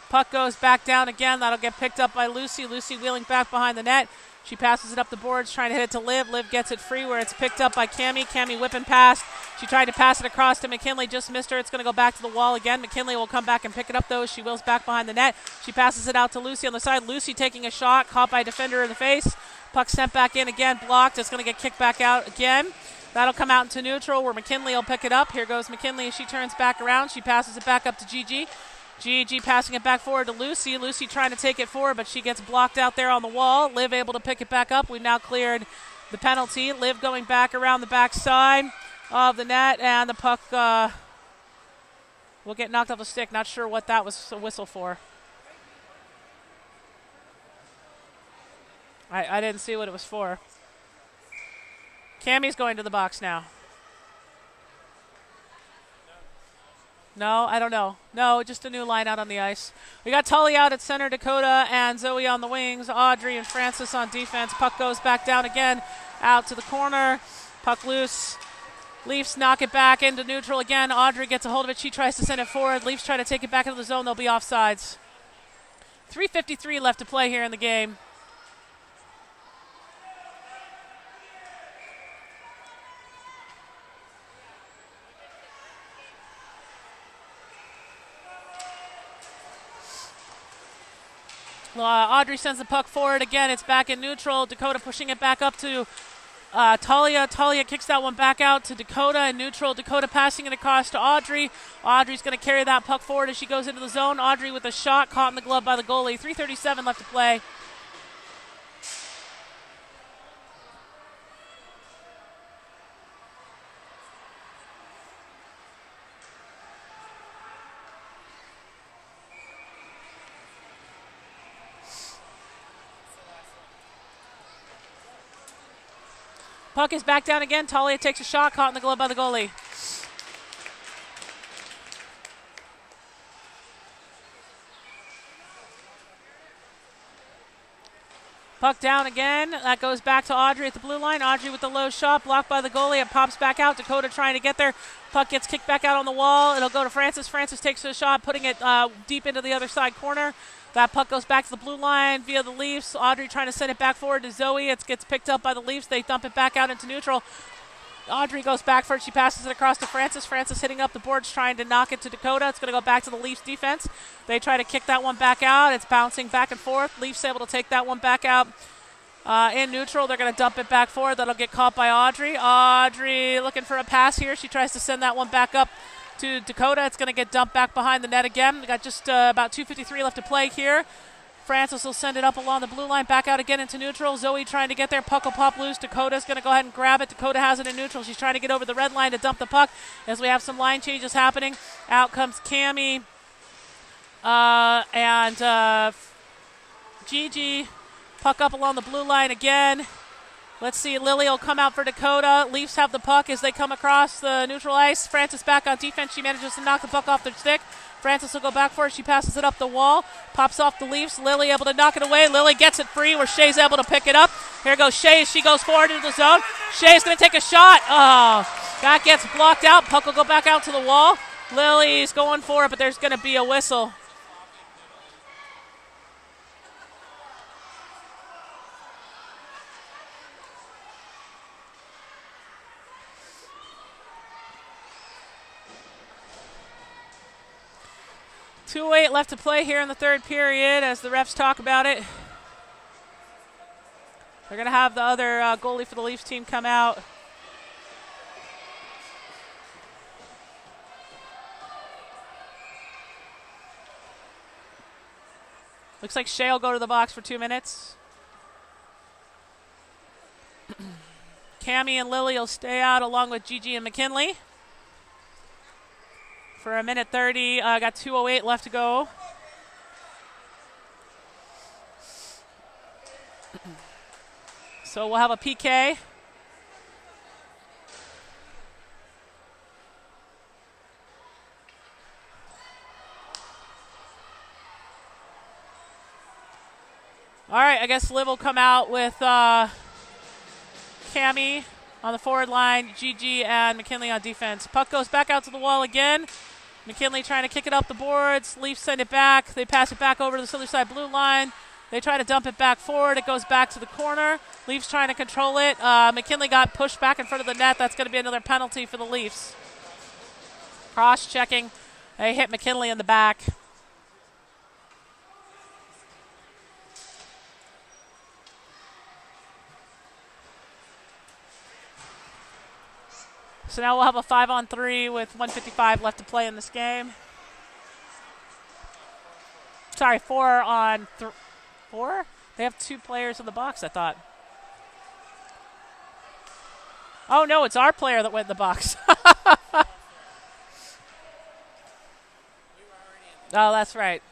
Speaker 1: Puck goes back down again. That'll get picked up by Lucy. Lucy wheeling back behind the net. She passes it up the boards, trying to hit it to Liv. Liv gets it free where it's picked up by Cammie. Cammie whipping past. She tried to pass it across to McKinley, just missed her. It's going to go back to the wall again. McKinley will come back and pick it up, though. She wheels back behind the net. She passes it out to Lucy on the side. Lucy taking a shot, caught by a defender in the face. Puck sent back in again, blocked. It's going to get kicked back out again. That'll come out into neutral where McKinley will pick it up. Here goes McKinley as she turns back around. She passes it back up to Gigi. Gigi passing it back forward to Lucy. Lucy trying to take it forward, but she gets blocked out there on the wall. Liv able to pick it back up. We've now cleared the penalty. Liv going back around the back side of the net, and the puck will get knocked off the stick. Not sure what that was a whistle for. I didn't see what it was for. Cammie's going to the box now. No, I don't know. No, just a new line out on the ice. We got Tully out at center, Dakota and Zoe on the wings, Audrey and Francis on defense. Puck goes back down again, out to the corner. Puck loose. Leafs knock it back into neutral again. Audrey gets a hold of it. She tries to send it forward. Leafs try to take it back into the zone. They'll be offsides. 3:53 left to play here in the game. Audrey sends the puck forward again. It's back in neutral. Dakota pushing it back up to Talia. Talia kicks that one back out to Dakota in neutral. Dakota passing it across to Audrey. Audrey's going to carry that puck forward as she goes into the zone. Audrey with a shot caught in the glove by the goalie. 3:37 left to play. Puck is back down again. Talia takes a shot, caught in the glove by the goalie. Puck down again. That goes back to Audrey at the blue line. Audrey with the low shot, blocked by the goalie. It pops back out. Dakota trying to get there. Puck gets kicked back out on the wall. It'll go to Francis. Francis takes a shot, putting it deep into the other side corner. That puck goes back to the blue line via the Leafs. Audrey trying to send it back forward to Zoe. It gets picked up by the Leafs. They dump it back out into neutral. Audrey goes back for it. She passes it across to Francis. Francis hitting up the boards, trying to knock it to Dakota. It's going to go back to the Leafs defense. They try to kick that one back out. It's bouncing back and forth. Leafs able to take that one back out in neutral. They're going to dump it back forward. That'll get caught by Audrey. Audrey looking for a pass here. She tries to send that one back up to Dakota. It's going to get dumped back behind the net again. We got just about 2:53 left to play here. Francis will send it up along the blue line, back out again into neutral. Zoe trying to get there. Puck will pop loose. Dakota's going to go ahead and grab it. Dakota has it in neutral. She's trying to get over the red line to dump the puck as we have some line changes happening. Out comes Cammie and Gigi. Puck up along the blue line again. Let's see, Lily will come out for Dakota. Leafs have the puck as they come across the neutral ice. Francis back on defense. She manages to knock the puck off their stick. Francis will go back for it. She passes it up the wall. Pops off the Leafs. Lily able to knock it away. Lily gets it free where Shea's able to pick it up. Here goes Shea as she goes forward into the zone. Shea's going to take a shot. Oh, that gets blocked out. Puck will go back out to the wall. Lily's going for it, but there's going to be a whistle. .208 left to play here in the third period as the refs talk about it. They're going to have the other goalie for the Leafs team come out. Looks like Shea will go to the box for 2 minutes. Cammie and Lily will stay out along with Gigi and McKinley. For a minute 30, got 2:08 left to go. So we'll have a PK. All right, I guess Liv will come out with Cammie on the forward line, Gigi and McKinley on defense. Puck goes back out to the wall again. McKinley trying to kick it up the boards. Leafs send it back. They pass it back over to the other side blue line. They try to dump it back forward. It goes back to the corner. Leafs trying to control it. McKinley got pushed back in front of the net. That's going to be another penalty for the Leafs. Cross-checking. They hit McKinley in the back. So now we'll have a 5-on-3 with 1:55 left to play in this game. Sorry, 4-on-4? 4? They have 2 players in the box, I thought. Oh, no, it's our player that went in the box. Oh, that's right.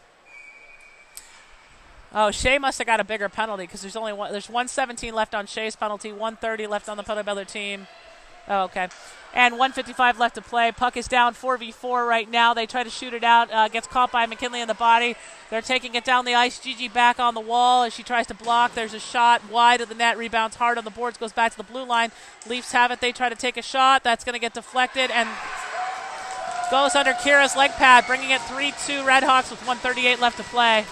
Speaker 1: Oh, Shea must have got a bigger penalty because there's 1:17 left on Shea's penalty, 1:30 left on the penalty by the other team. Oh, okay. And 1:55 left to play. Puck is down 4v4 right now. They try to shoot it out. Gets caught by McKinley in the body. They're taking it down the ice. Gigi back on the wall as she tries to block. There's a shot wide of the net. Rebounds hard on the boards. Goes back to the blue line. Leafs have it. They try to take a shot. That's going to get deflected and goes under Kira's leg pad, bringing it 3-2 Redhawks with 1:38 left to play.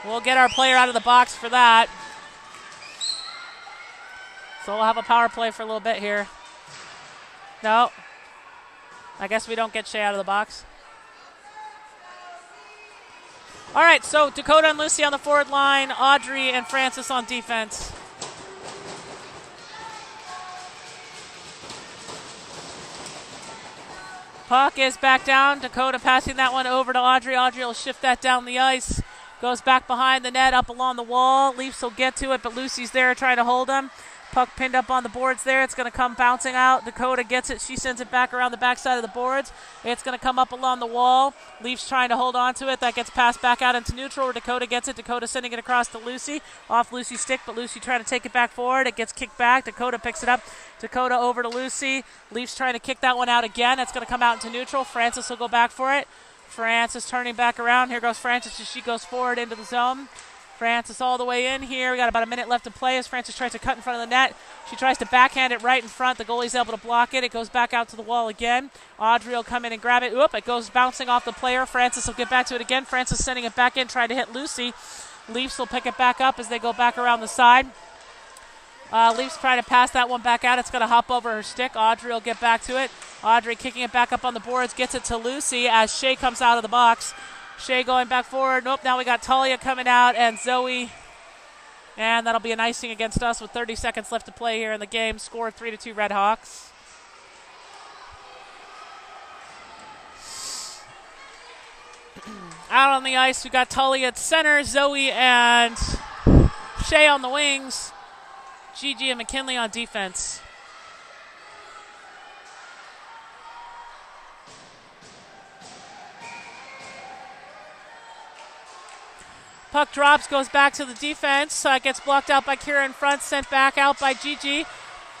Speaker 1: We'll get our player out of the box for that. So we'll have a power play for a little bit here. No. I guess we don't get Shea out of the box. All right, so Dakota and Lucy on the forward line, Audrey and Francis on defense. Puck is back down. Dakota passing that one over to Audrey. Audrey will shift that down the ice. Goes back behind the net, up along the wall. Leafs will get to it, but Lucy's there trying to hold him. Puck pinned up on the boards there. It's going to come bouncing out. Dakota gets it. She sends it back around the backside of the boards. It's going to come up along the wall. Leafs trying to hold on to it. That gets passed back out into neutral where Dakota gets it. Dakota sending it across to Lucy. Off Lucy's stick, but Lucy trying to take it back forward. It gets kicked back. Dakota picks it up. Dakota over to Lucy. Leafs trying to kick that one out again. It's going to come out into neutral. Francis will go back for it. Francis turning back around. Here goes Francis as she goes forward into the zone. Francis all the way in here. We got about a minute left to play as Francis tries to cut in front of the net. She tries to backhand it right in front. The goalie's able to block it. It goes back out to the wall again. Audrey will come in and grab it. Oop, it goes bouncing off the player. Francis will get back to it again. Francis sending it back in, trying to hit Lucy. Leafs will pick it back up as they go back around the side. Leafs trying to pass that one back out. It's going to hop over her stick. Audrey will get back to it. Audrey kicking it back up on the boards, gets it to Lucy as Shea comes out of the box. Shea going back forward. Nope, now we got Talia coming out and Zoe. And that'll be an icing against us with 30 seconds left to play here in the game. Score 3-2 Red Hawks. Out on the ice, we got Talia at center, Zoe and Shea on the wings. Gigi and McKinley on defense. Puck drops, goes back to the defense. Gets blocked out by Kira in front, sent back out by Gigi.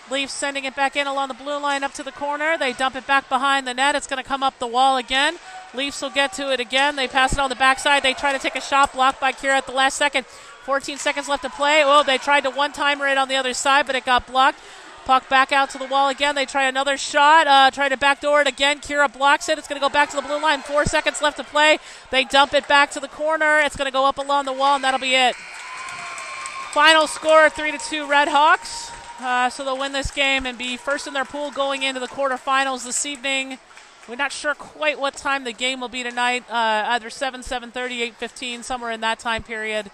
Speaker 1: Leafs sending it back in along the blue line up to the corner. They dump it back behind the net. It's going to come up the wall again. Leafs will get to it again. They pass it on the backside. They try to take a shot, blocked by Kira at the last second. 14 seconds left to play. Oh, they tried to one-timer it on the other side, but it got blocked. Puck back out to the wall again. They try another shot. Try to backdoor it again. Kira blocks it. It's going to go back to the blue line. 4 seconds left to play. They dump it back to the corner. It's going to go up along the wall, and that'll be it. Final score, 3-2 Red Hawks. So they'll win this game and be first in their pool going into the quarterfinals this evening. We're not sure quite what time the game will be tonight. Either 7, 7:30, 8:15, somewhere in that time period.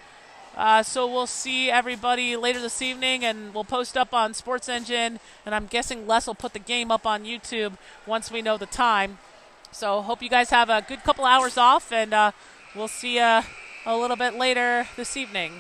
Speaker 1: So we'll see everybody later this evening, and we'll post up on Sports Engine, and I'm guessing Les will put the game up on YouTube once we know the time. So hope you guys have a good couple hours off, and we'll see you a little bit later this evening.